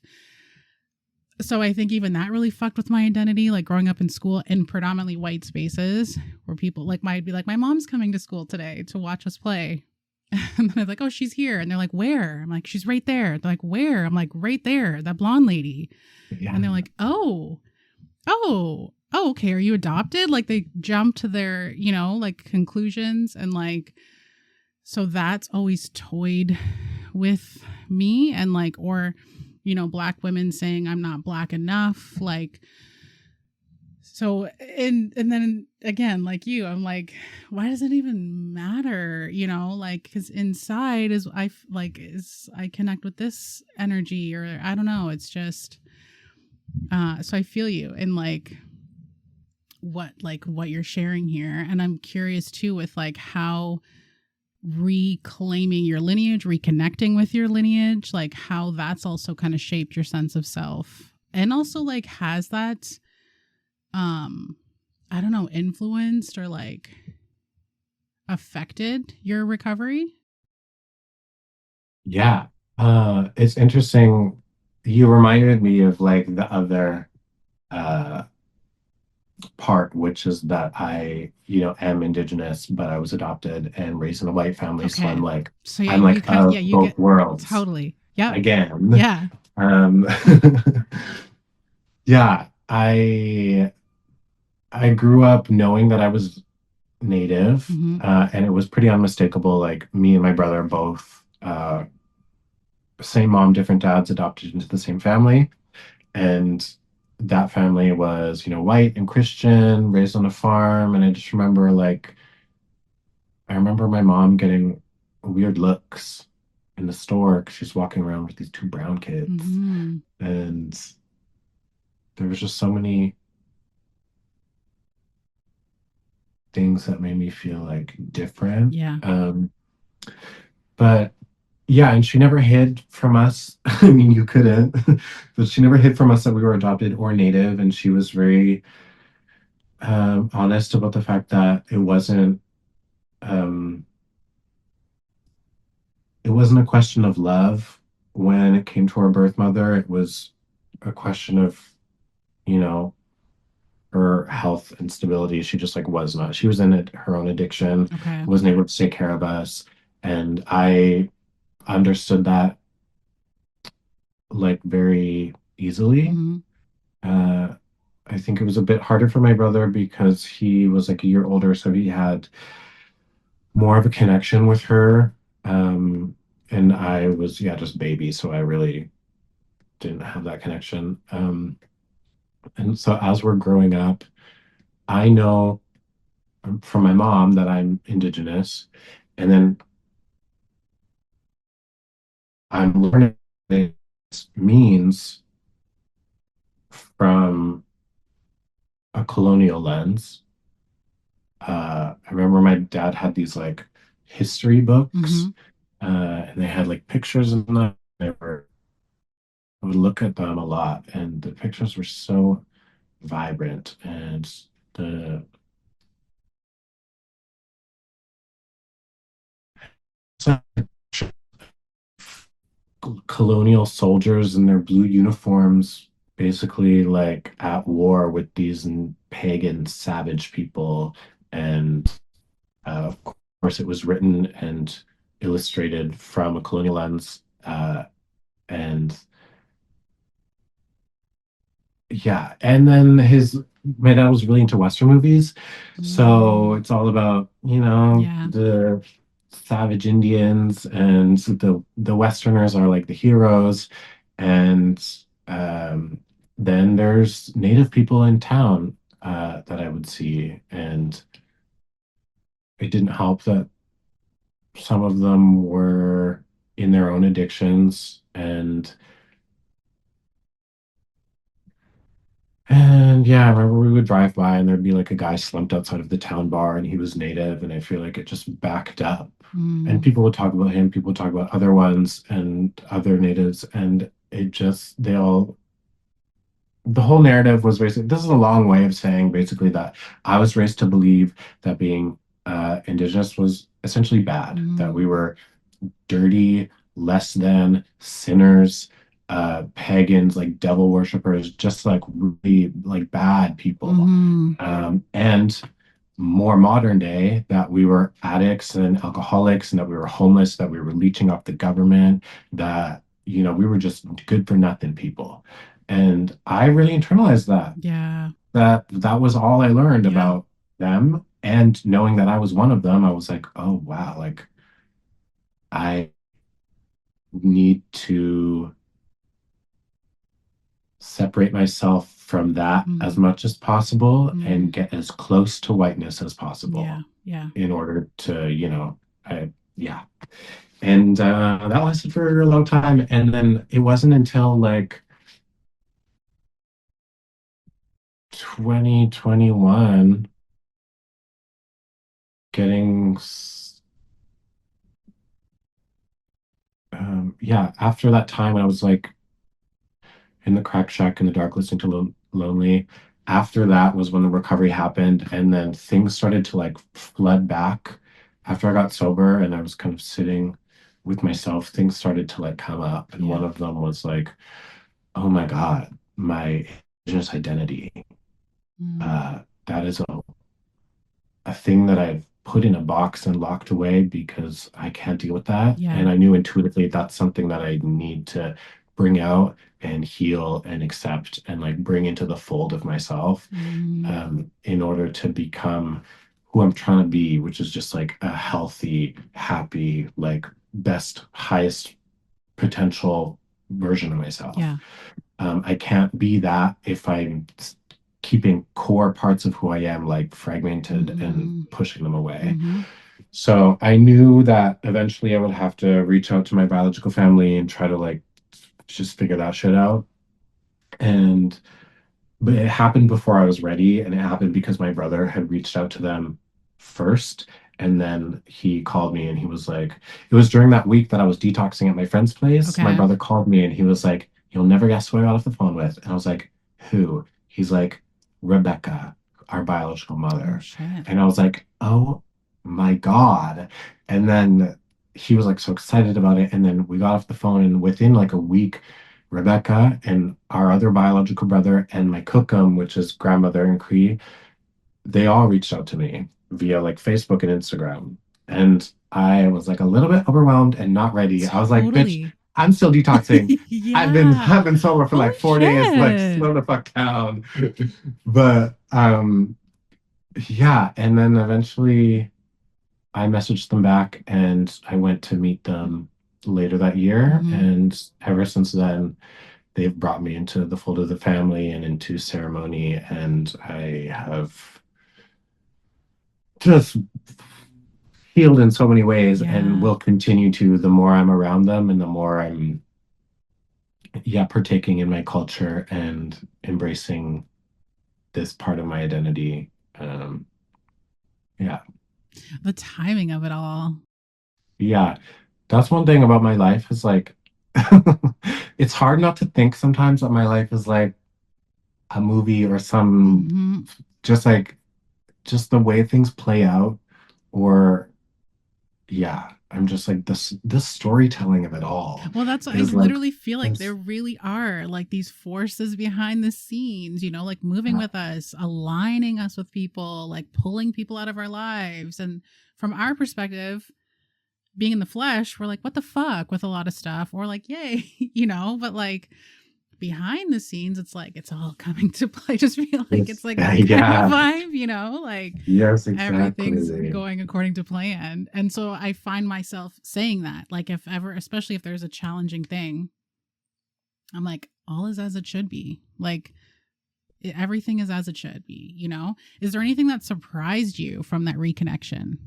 so I think even that really fucked with my identity, like growing up in school in predominantly white spaces where people like might be like, my mom's coming to school today to watch us play. And then I'm like, oh, she's here. And they're like, where? I'm like, she's right there. They're like, where? I'm like, right there, that blonde lady. Yeah. And they're like, oh, okay. Are you adopted? Like they jump to their, like conclusions. And like, so that's always toyed with me. And like, or, black women saying I'm not black enough. Like, so, and then again, like you, I'm like, why does it even matter? Like, cause inside is I connect with this energy or I don't know. It's just, so I feel you and what you're sharing here. And I'm curious too with like how reclaiming your lineage, reconnecting with your lineage, like how that's also kind of shaped your sense of self. And also like has that I don't know, influenced or like affected your recovery? Yeah. It's interesting. You reminded me of like the other uh part, which is that I am Indigenous, but I was adopted and raised in a white family. So Okay. I'm like, So yeah, I'm you like kind yeah, of you both get worlds totally. Yep. again. Yeah. Um, yeah, I grew up knowing that I was Native, Mm-hmm. and it was pretty unmistakable. Like me and my brother both, same mom, different dads, adopted into the same family, and that family was, white and Christian, raised on a farm. And I just remember like I remember my mom getting weird looks in the store because she's walking around with these two brown kids, Mm-hmm. and there was just so many things that made me feel like different. Yeah. But yeah, and she never hid from us. I mean, you couldn't, but she never hid from us that we were adopted or native. And she was very honest about the fact that it wasn't, um, it wasn't a question of love when it came to our birth mother. It was a question of, you know, her health and stability. She just like was not. She was in it, her own addiction, Okay. wasn't able to take care of us. And I understood that like very easily. Mm-hmm. Uh, I think it was a bit harder for my brother because he was like a year older, so he had more of a connection with her. Um, and I was, yeah, just baby, so I really didn't have that connection. And so as we're growing up, I know from my mom that I'm Indigenous, and then I'm learning what this means from a colonial lens. I remember my dad had these like history Mm-hmm. books, and they had like pictures in them. I would look at them a lot, and the pictures were so vibrant, and the colonial soldiers in their blue uniforms, basically like at war with these pagan savage people. And of course, it was written and illustrated from a colonial lens. And yeah, and then my dad was really into Western movies. So Mm. it's all about, Yeah. the savage Indians, and the Westerners are like the heroes. And then there's native people in town that I would see. And it didn't help that some of them were in their own addictions. And yeah, I remember we would drive by and there'd be like a guy slumped outside of the town bar and he was native, and I feel like it just backed up. And Mm. people would talk about him, people would talk about other ones and other natives, and it just the whole narrative was basically, this is a long way of saying basically that I was raised to believe that being indigenous was essentially bad, that Mm. we were dirty, less than sinners, pagans, like devil worshippers, just like really like bad people. Mm-hmm. And more modern day, that we were addicts and alcoholics, and that we were homeless, that we were leeching off the government, that, we were just good for nothing people. And I really internalized that. Yeah. That was all I learned Yeah. about them. And knowing that I was one of them, I was like, oh wow, like I need to separate myself from that as Mm. much as possible and Mm. get as close to whiteness as Yeah. possible Yeah. in order to, yeah. And that lasted for a long time. And then it wasn't until like 2021, getting, yeah, after that time, I was like in the crack shack in the dark, listening to Lonely. After that was when the recovery happened, and then things started to like flood back. After I got sober and I was kind of sitting with myself, things started to like come up, and one Yeah. of them was like, "Oh my God, my indigenous identity. Mm. That is a thing that I've put in a box and locked away because I can't deal with that." Yeah. And I knew intuitively that's something that I need to bring out and heal and accept and like bring into the fold of myself, Mm. in order to become who I'm trying to be, which is just like a healthy, happy, like best, highest potential version of myself. Yeah. I can't be that if I'm keeping core parts of who I am like fragmented and Mm-hmm. pushing them away. Mm-hmm. So I knew that eventually I would have to reach out to my biological family and try to like just figure that shit out. And but it happened before I was ready, and it happened because my brother had reached out to them first. And then he called me and he was like, it was during that week that I was detoxing at my friend's place. My Okay. brother called me and he was like, "You'll never guess who I got off the phone with." And I was like, "Who?" He's like, "Rebecca, our biological Oh mother." shit. And I was like, "Oh my God." And then he was like so excited about it. And then we got off the phone, and within like a week, Rebecca and our other biological brother and my cookum, which is grandmother in Cree, they all reached out to me via like Facebook and Instagram. And I was like a little bit overwhelmed and not ready. I was like, bitch, Totally. I'm still detoxing. Yeah. I've been sober for Holy like 4 days, like shit. slow the fuck down. But yeah, and then eventually I messaged them back and I went to meet them later that year. Hmm. And ever since then, they've brought me into the fold of the family and into ceremony. And I have just healed in so many ways and Yeah. will continue to the more I'm around them and the more I'm, yeah, partaking in my culture and embracing this part of my identity. Um, yeah. The timing of it all. Yeah. That's one thing about my life is like, it's hard not to think sometimes that my life is like a movie or some, Hmm. just like, just the way things play out. Or, yeah, I'm just like, this storytelling of it all Well, that's, I is like, literally feel like there this, really are like these forces behind the scenes, like moving yeah, with us, aligning us with people, like pulling people out of our lives. And from our perspective, being in the flesh, we're like, what the fuck with a lot of stuff, or like, yay, but like behind the scenes, it's like it's all coming to play. I just feel like it's this, like that kind of yeah, vibe, like yes, everything's exactly. going according to plan. And so I find myself saying that, like, if ever, especially if there's a challenging thing, I'm like, all is as it should be. Like, everything is as it should be. Is there anything that surprised you from that reconnection?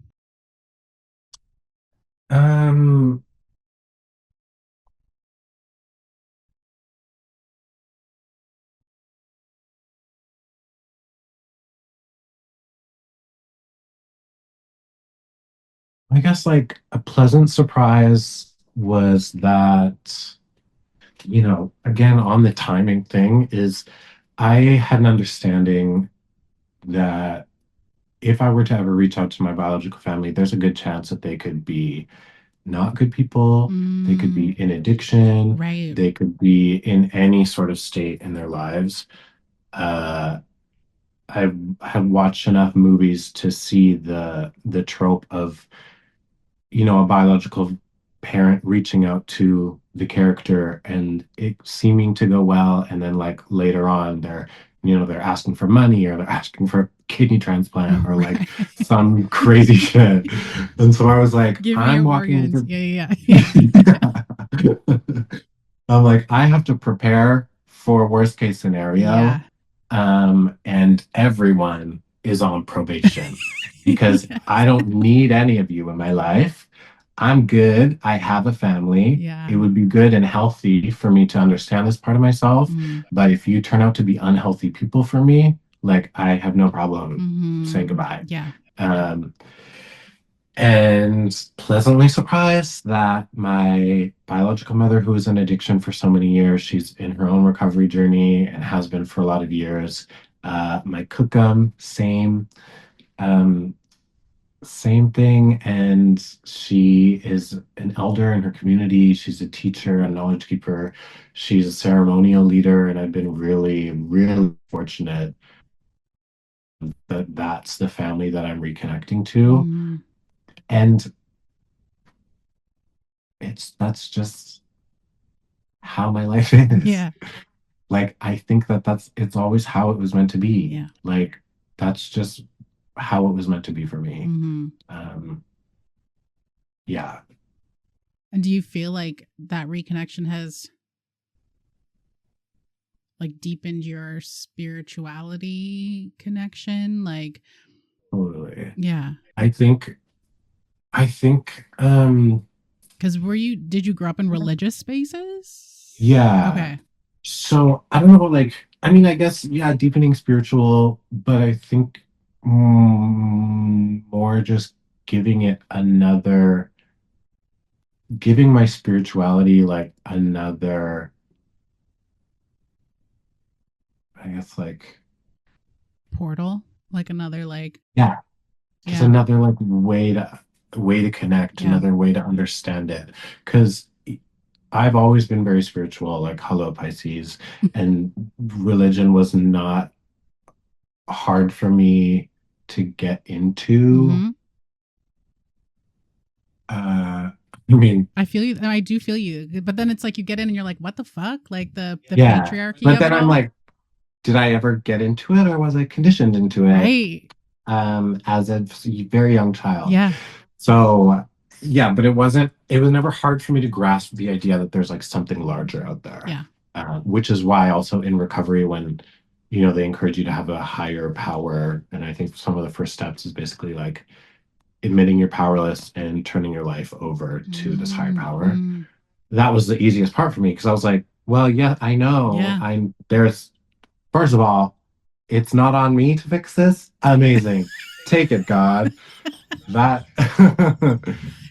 Um, I guess like a pleasant surprise was that, again, on the timing thing is I had an understanding that if I were to ever reach out to my biological family, there's a good chance that they could be not good people. They could be Mm, in addiction. right. They could be in any sort of state in their lives. Uh, I have watched enough movies to see the trope of, a biological parent reaching out to the character and it seeming to go well, and then like later on they're asking for money or they're asking for a kidney transplant or like Right. some crazy shit. And so I was like, Give me I'm your walking organs. into Yeah, yeah, yeah. I'm like, I have to prepare for worst case scenario. Yeah. And everyone is on probation because I Yes. don't need any of you in my life. I'm good. I have a family. It Yeah. would be good and healthy for me to understand this part of myself. Mm. But if you turn out to be unhealthy people for me, like I have no problem saying Hmm. goodbye. Yeah. Um, and pleasantly surprised that my biological mother, who was in addiction for so many years, she's in her own recovery journey and has been for a lot of years. My cookum, um, same thing. And she is an elder in her community. She's a teacher, a knowledge keeper. She's a ceremonial leader. And I've been really, really fortunate that that's the family that I'm reconnecting to. Mm. And that's just how my life is. Yeah. Like, I think it's always how it was meant to be. Yeah. Like, that's just how it was meant to be for me. Hmm. Um, yeah, And do you feel like that reconnection has like deepened your spirituality connection? Like, totally. yeah. I think, Because did you grow up in religious spaces? yeah. Okay. So I don't know about like, I mean, I guess, yeah, deepening spiritual, but I think more just giving it another, giving my spirituality like another, I guess, like, Portal. Like another, like, yeah, just yeah. another like way to, way to connect, Yeah. another way to understand it. Because I've always been very spiritual, like hello Pisces, and religion was not hard for me to get into. Mm-hmm. I mean, I feel you. I do feel you. But then it's like you get in and you're like, what the fuck? Like the yeah. patriarchy But of then it I'm all. like, did I ever get into it or was I conditioned into it Right. as a very young child? Yeah. So, yeah, but it was never hard for me to grasp the idea that there's like something larger out there, Yeah. which is why also in recovery, when, they encourage you to have a higher power. And I think some of the first steps is basically like admitting you're powerless and turning your life over to this higher power. Mm-hmm. That was the easiest part for me because I was like, well, yeah, I know. Yeah. First of all, it's not on me to fix this. Amazing. Take it, God. That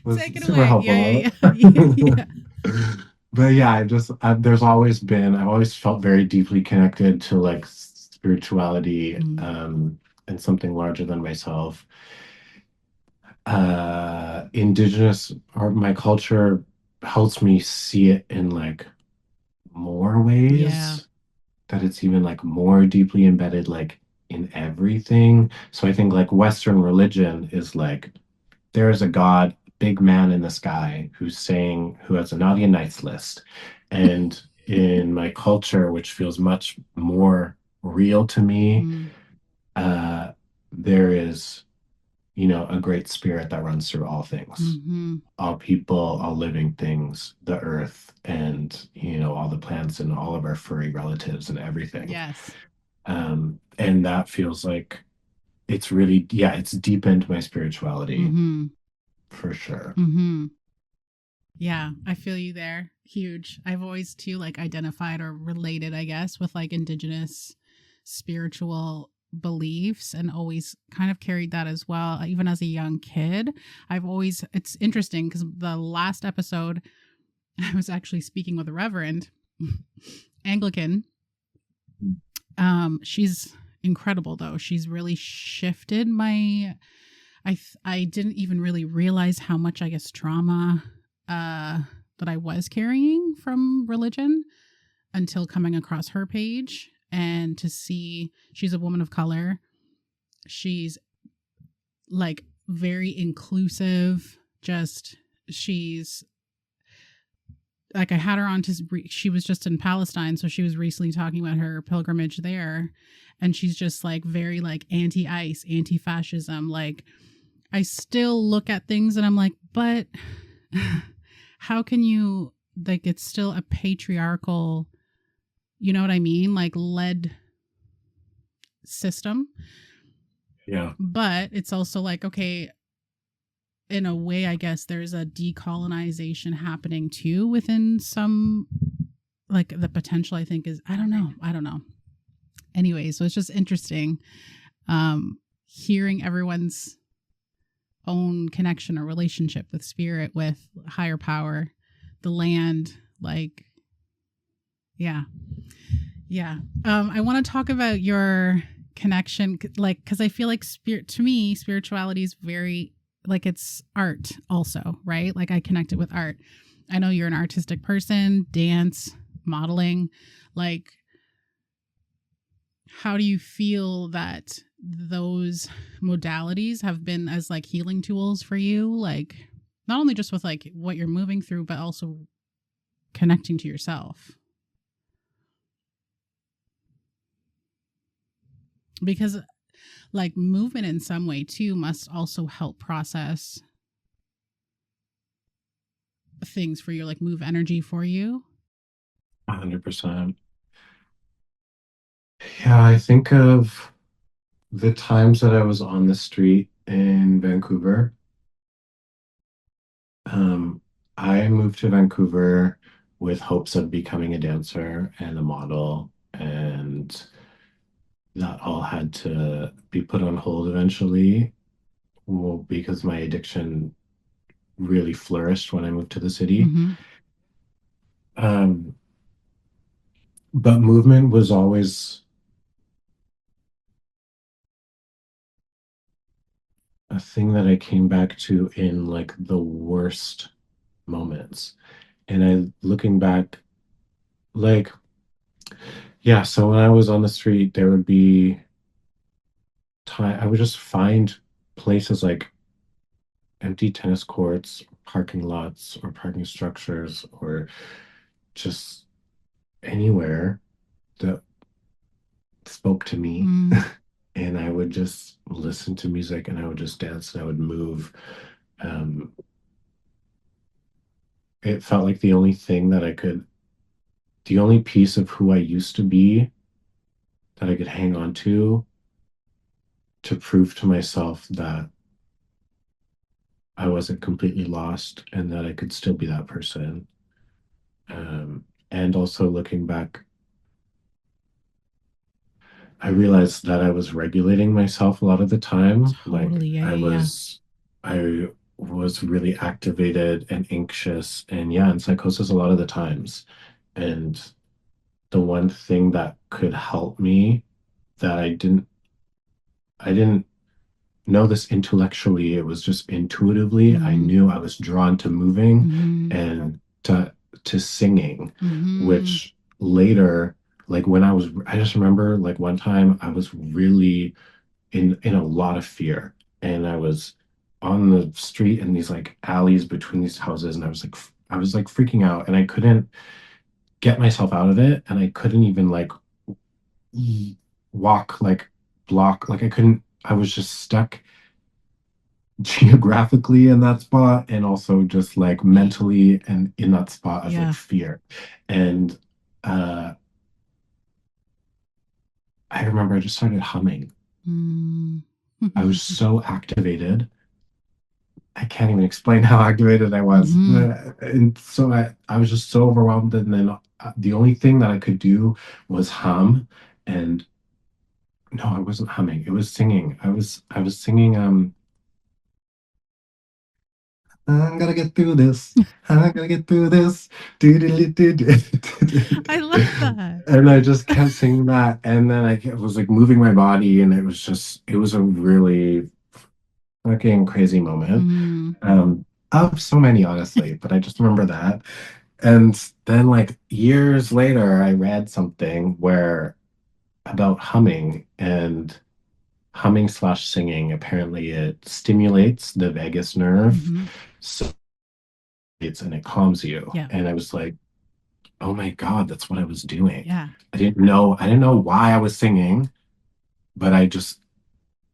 was Take it super away. Yeah, helpful. yeah, yeah. Yeah. But yeah, I've always felt very deeply connected to like spirituality, Mm. and something larger than myself. Indigenous art, my culture helps me see it in like more Yeah. ways, that it's even like more deeply embedded like in everything. So I think like Western religion is like there is a God, big man in the sky, who has a naughty and nice list. And in my culture, which feels much more real to me, Mm. uh, there is, a great spirit that runs through all things, Mm-hmm. all people, all living things, the earth, and, all the plants and all of our furry relatives and everything. Yes. And that feels like it's really, yeah, it's deepened my spirituality Mm-hmm. for sure. Mm-hmm. Yeah, I feel you there. Huge. I've always too like identified or related, I guess, with like indigenous spiritual beliefs and always kind of carried that as well. Even as a young kid, it's interesting because the last episode, I was actually speaking with a reverend, Anglican. She's incredible though. She's really shifted my I didn't even really realize how much I guess trauma that I was carrying from religion until coming across her page and to see she's a woman of color. She's like very inclusive. Just she's like I had her on she was just in Palestine, so she was recently talking about her pilgrimage there, and she's just like very like anti-ICE, anti-fascism. Like I still look at things and I'm like, but how can you like it's still a patriarchal, you know what I mean? Like led system. Yeah. But it's also like, okay, in a way, I guess there's a decolonization happening too within some like the potential I think is I don't know. I don't know. Anyway, so it's just interesting hearing everyone's own connection or relationship with spirit, with higher power, the land, like yeah. Yeah. I want to talk about your connection like cuz I feel like spirit to me spirituality is very like it's art also, right? Like I connect it with art. I know you're an artistic person, dance, modeling. Like how do you feel that those modalities have been as like healing tools for you? Like not only just with like what you're moving through, but also connecting to yourself. Because like movement in some way too must also help process things for you, like move energy for you. 100%. Yeah, I think of the times that I was on the street in Vancouver. Um, I moved to Vancouver with hopes of becoming a dancer and a model, and that all had to be put on hold eventually. Well, because my addiction really flourished when I moved to the city. Mm-hmm. Um, but movement was always a thing that I came back to in like the worst moments. And I looking back, like, yeah, so when I was on the street, there would be time I would just find places like empty tennis courts, parking lots, or parking structures, or just anywhere that spoke to me. Mm. And I would just listen to music and I would just dance and I would move. Um, it felt like the only thing that the only piece of who I used to be that I could hang on to prove to myself that I wasn't completely lost and that I could still be that person. And also looking back, I realized that I was regulating myself a lot of the time. Like Totally. Yeah, yeah, yeah. I was really activated and anxious and yeah, in psychosis a lot of the times. And the one thing that could help me that I didn't know this intellectually, it was just intuitively. I Mm-hmm. knew I was drawn to moving Mm-hmm. and to singing, Mm-hmm. which later, like when I just remember like one time I was really in a lot of fear, and I was on the street in these like alleys between these houses, and I was like freaking out, and I couldn't get myself out of it, and I couldn't even like walk like block like I couldn't. I was just stuck geographically in that spot and also just like mentally and in that spot of like Yeah. fear. And uh I remember I just started humming. Mm. I was so activated. I can't even explain how activated I was. Mm-hmm. And so I was just so overwhelmed. And then the only thing that I could do was hum. And no, I wasn't humming. It was singing. I was singing I'm gonna get through this. I'm gonna get through this. I love that. And I just kept singing that. And then was like moving my body, and it was a really fucking crazy moment. Mm-hmm. Of so many, honestly, but I just remember that. And then, like, years later, I read something where about humming and humming slash singing. Apparently, it stimulates the vagus nerve. Mm-hmm. So and it calms you. Yeah. And I was like, oh my God, that's what I was doing. Yeah. I didn't know why I was singing, but I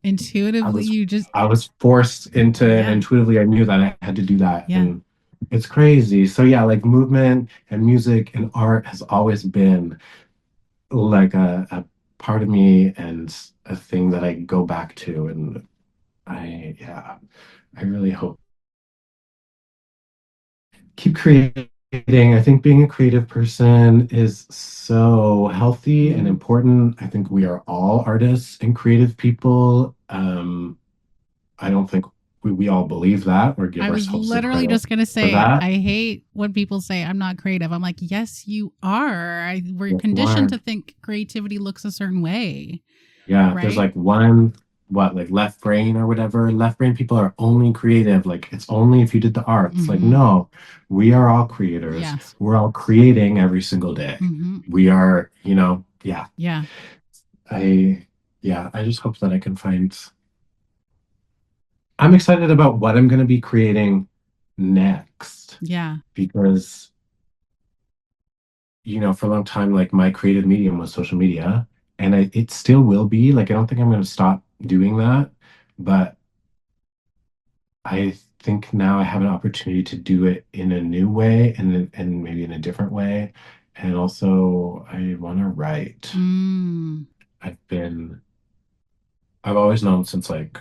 Intuitively, was you just, I was forced into it, and yeah. intuitively I knew that I had to do that. Yeah. And it's crazy. So yeah, like movement and music and art has always been like a part of me and a thing that I go back to. And yeah, I really hope keep creating. I think being a creative person is so healthy and Mm. important. I think we are all artists and creative people. I don't think we all believe that or give I was ourselves the literally credit just going to for say, that. I hate when people say I'm not creative. I'm like, yes, you are. We're Yes, you conditioned are. to think creativity looks a certain way, Yeah, there's right? like like left brain or whatever. Left brain people are only creative. Like it's only if you did the arts. Like, Mm-hmm. no, we are all creators. Yes. We're all creating every single day. Mm-hmm. We are, yeah. Yeah. I yeah, I just hope that I can find I'm excited about what I'm going to be creating next Yeah. because for a long time like my creative medium was social media, and it still will be. Like I don't think I'm going to stop doing that, but I think now I have an opportunity to do it in a new way and maybe in a different way. And also I want to write. Mm. I've been I've always known since like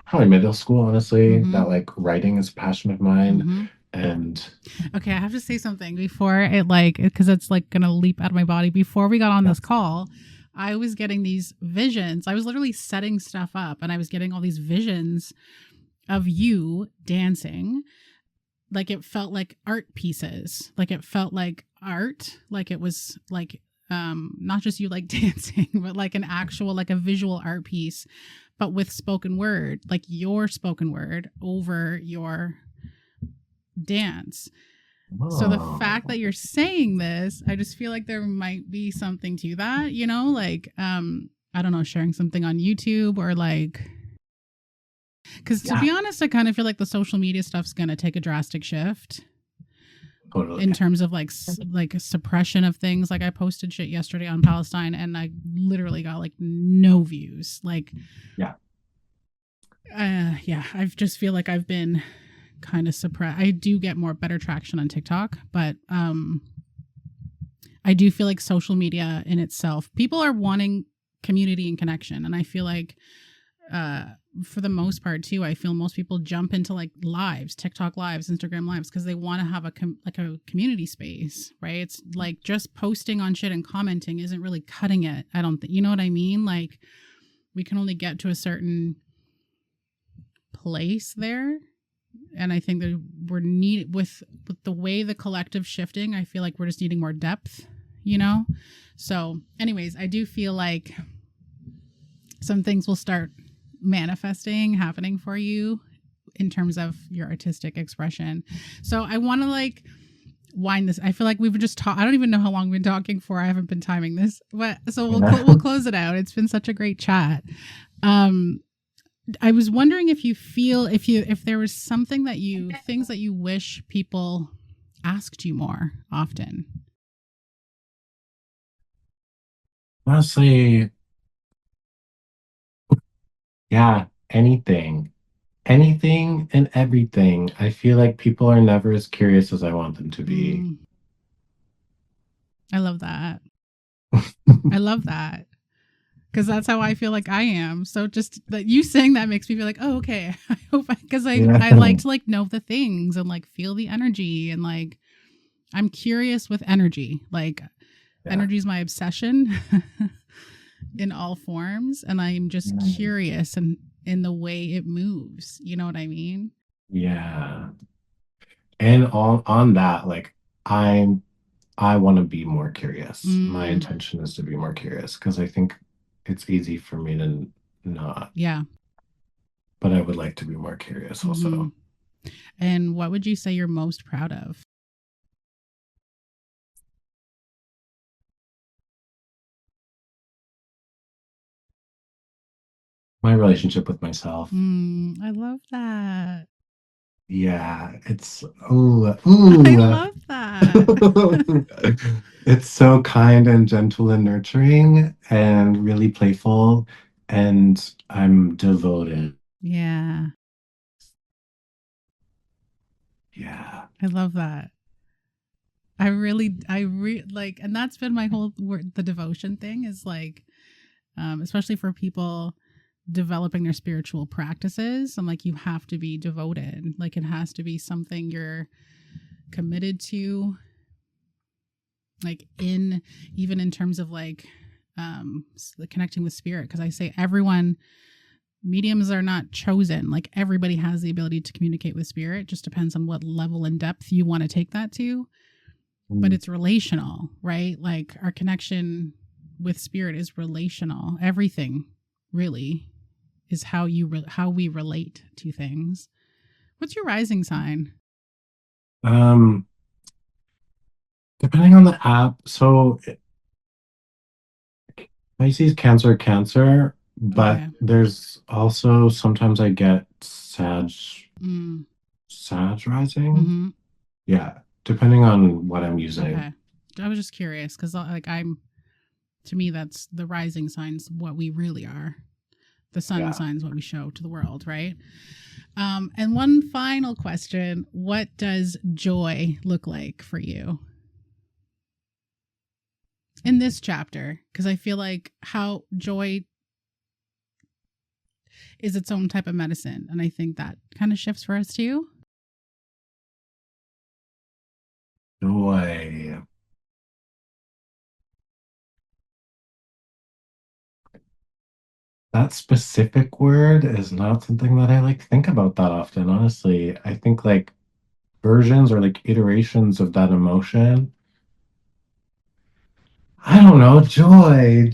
probably middle school, honestly, Mm-hmm. that like writing is a passion of mine. Mm-hmm. And Okay, I have to say something before it because it's like gonna leap out of my body. Before we got on yeah, this call, I was getting these visions. I was literally setting stuff up and I was getting all these visions of you dancing. Like it felt like art pieces. Like it felt like art. Like it was like not just you like dancing, but like an actual like a visual art piece. but with spoken word, like your spoken word over your dance. So the fact Oh, that you're saying this, I just feel like there might be something to that, like I don't know, sharing something on YouTube or like, because to yeah, be honest, I kind of feel like the social media stuff's going to take a drastic shift in totally. terms of like a suppression of things. Like I posted shit yesterday on Palestine and I literally got like no views. Like, Yeah. yeah, I just feel like I've been kind of suppressed. I do get more better traction on TikTok, but I do feel like social media in itself, people are wanting community and connection, and I feel like uh for the most part too, I feel most people jump into like lives, TikTok lives, Instagram lives, because they want to have like a community space, right? It's like just posting on shit and commenting isn't really cutting it. I don't think, you know what I mean? Like we can only get to a certain place there, and I think that we're need with the way the collective shifting, I feel like we're just needing more depth, you know. So anyways, I do feel like some things will start manifesting, happening for you in terms of your artistic expression. So I want to like wind this. I feel like we've just talked. I don't even know how long we've been talking for. I haven't been timing this, but so we'll close it out. It's been such a great chat. um I was wondering if you feel, if there was something that you, things that you wish people asked you more often. Honestly, yeah, anything. Anything and everything. I feel like people are never as curious as I want them to be. Mm, I love that. I love that because that's how I feel like I am. So just that you saying that makes me feel like, oh, okay. I hope because Yeah. I like to like know the things and like feel the energy and like I'm curious with energy. Like Yeah. energy is my obsession in all forms, and I'm just curious and in the way it moves. You know what I mean? Yeah. And on that, like I'm I want to be more curious. My Mm, intention is to be more curious because I think it's easy for me to not, yeah. but I would like to be more curious Hmm. also. And what would you say you're most proud of? My relationship with myself. I love that. Yeah, it's ooh, I ooh. love that. It's so kind and gentle and nurturing and really playful, and I'm devoted. Yeah, Yeah. I love that. Like, and that's been my whole word. The devotion thing is like, especially for people developing their spiritual practices. I'm like, you have to be devoted. Like, it has to be something you're committed to, like, in even in terms of like, connecting with spirit. Because I say everyone, mediums are not chosen. Like, everybody has the ability to communicate with spirit. It just depends on what level and depth you want to take that to. But Mm. it's relational, right? Like, our connection with spirit is relational. Everything really is how we relate to things. What's your rising sign? Um, Depending on the app, so Pisces, Cancer, Cancer, but Okay. there's also sometimes I get Mm. Sag rising. Mm-hmm. Yeah, depending on what I'm using. Okay. I was just curious because like I'm to me that's the rising signs what we really are. The sun Yeah. signs what we show to the world, right? And one final question: what does joy look like for you in this chapter? Because I feel like how joy is its own type of medicine, and I think that kind of shifts for us too. Joy. That specific word is not something that I like think about that often, honestly. I think like versions or like iterations of that emotion I don't know, joy.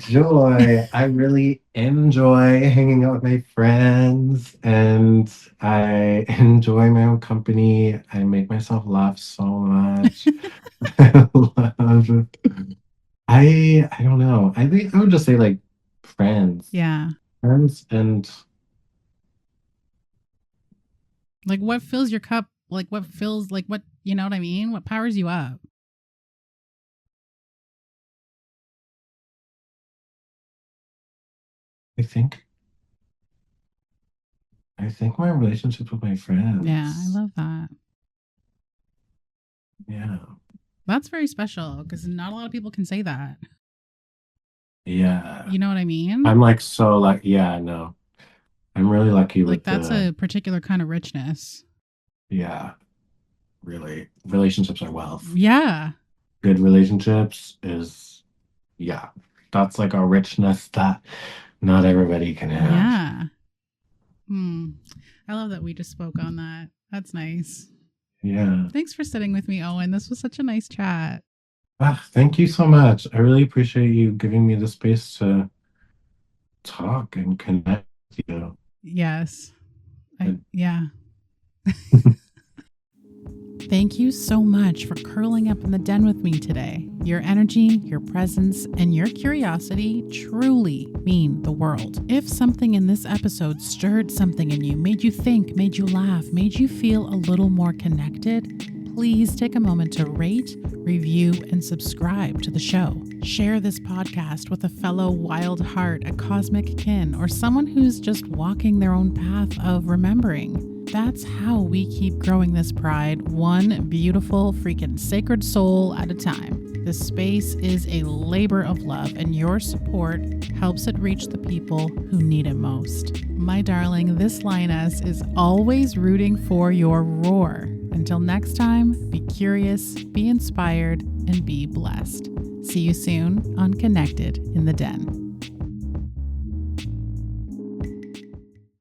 I really enjoy hanging out with my friends and I enjoy my own company. I make myself laugh so much. I love, I don't know. I think I would just say like friends. Yeah. Friends and Like what fills your cup? Like what fills, like what, you know what I mean? What powers you up? I think I think my relationships with my Yeah, I friends. love that. Yeah. That's very special because not a lot of people can say that. Yeah. You know what I mean? I'm like so like yeah, no. I'm really lucky Like with that's the a particular kind of richness. yeah, really. Relationships are wealth. Yeah. Good relationships is yeah. That's like a richness that not everybody can have. Yeah. Hmm. I love that we just spoke on that. That's nice. Yeah. Thanks for sitting with me, Owen. This was such a nice chat. Ah, thank you so much. I really appreciate you giving me the space to talk and connect with you. Yes. And Yeah. Thank you so much for curling up in the den with me today. Your energy, your presence, and your curiosity truly mean the world. If something in this episode stirred something in you, made you think, made you laugh, made you feel a little more connected, please take a moment to rate, review, and subscribe to the show. Share this podcast with a fellow wild heart, a cosmic kin, or someone who's just walking their own path of remembering. That's how we keep growing this pride, one beautiful freaking sacred soul at a time. This space is a labor of love, and your support helps it reach the people who need it most. My darling, this lioness is always rooting for your roar. Until next time, be curious, be inspired, and be blessed. See you soon on Connected in the Den.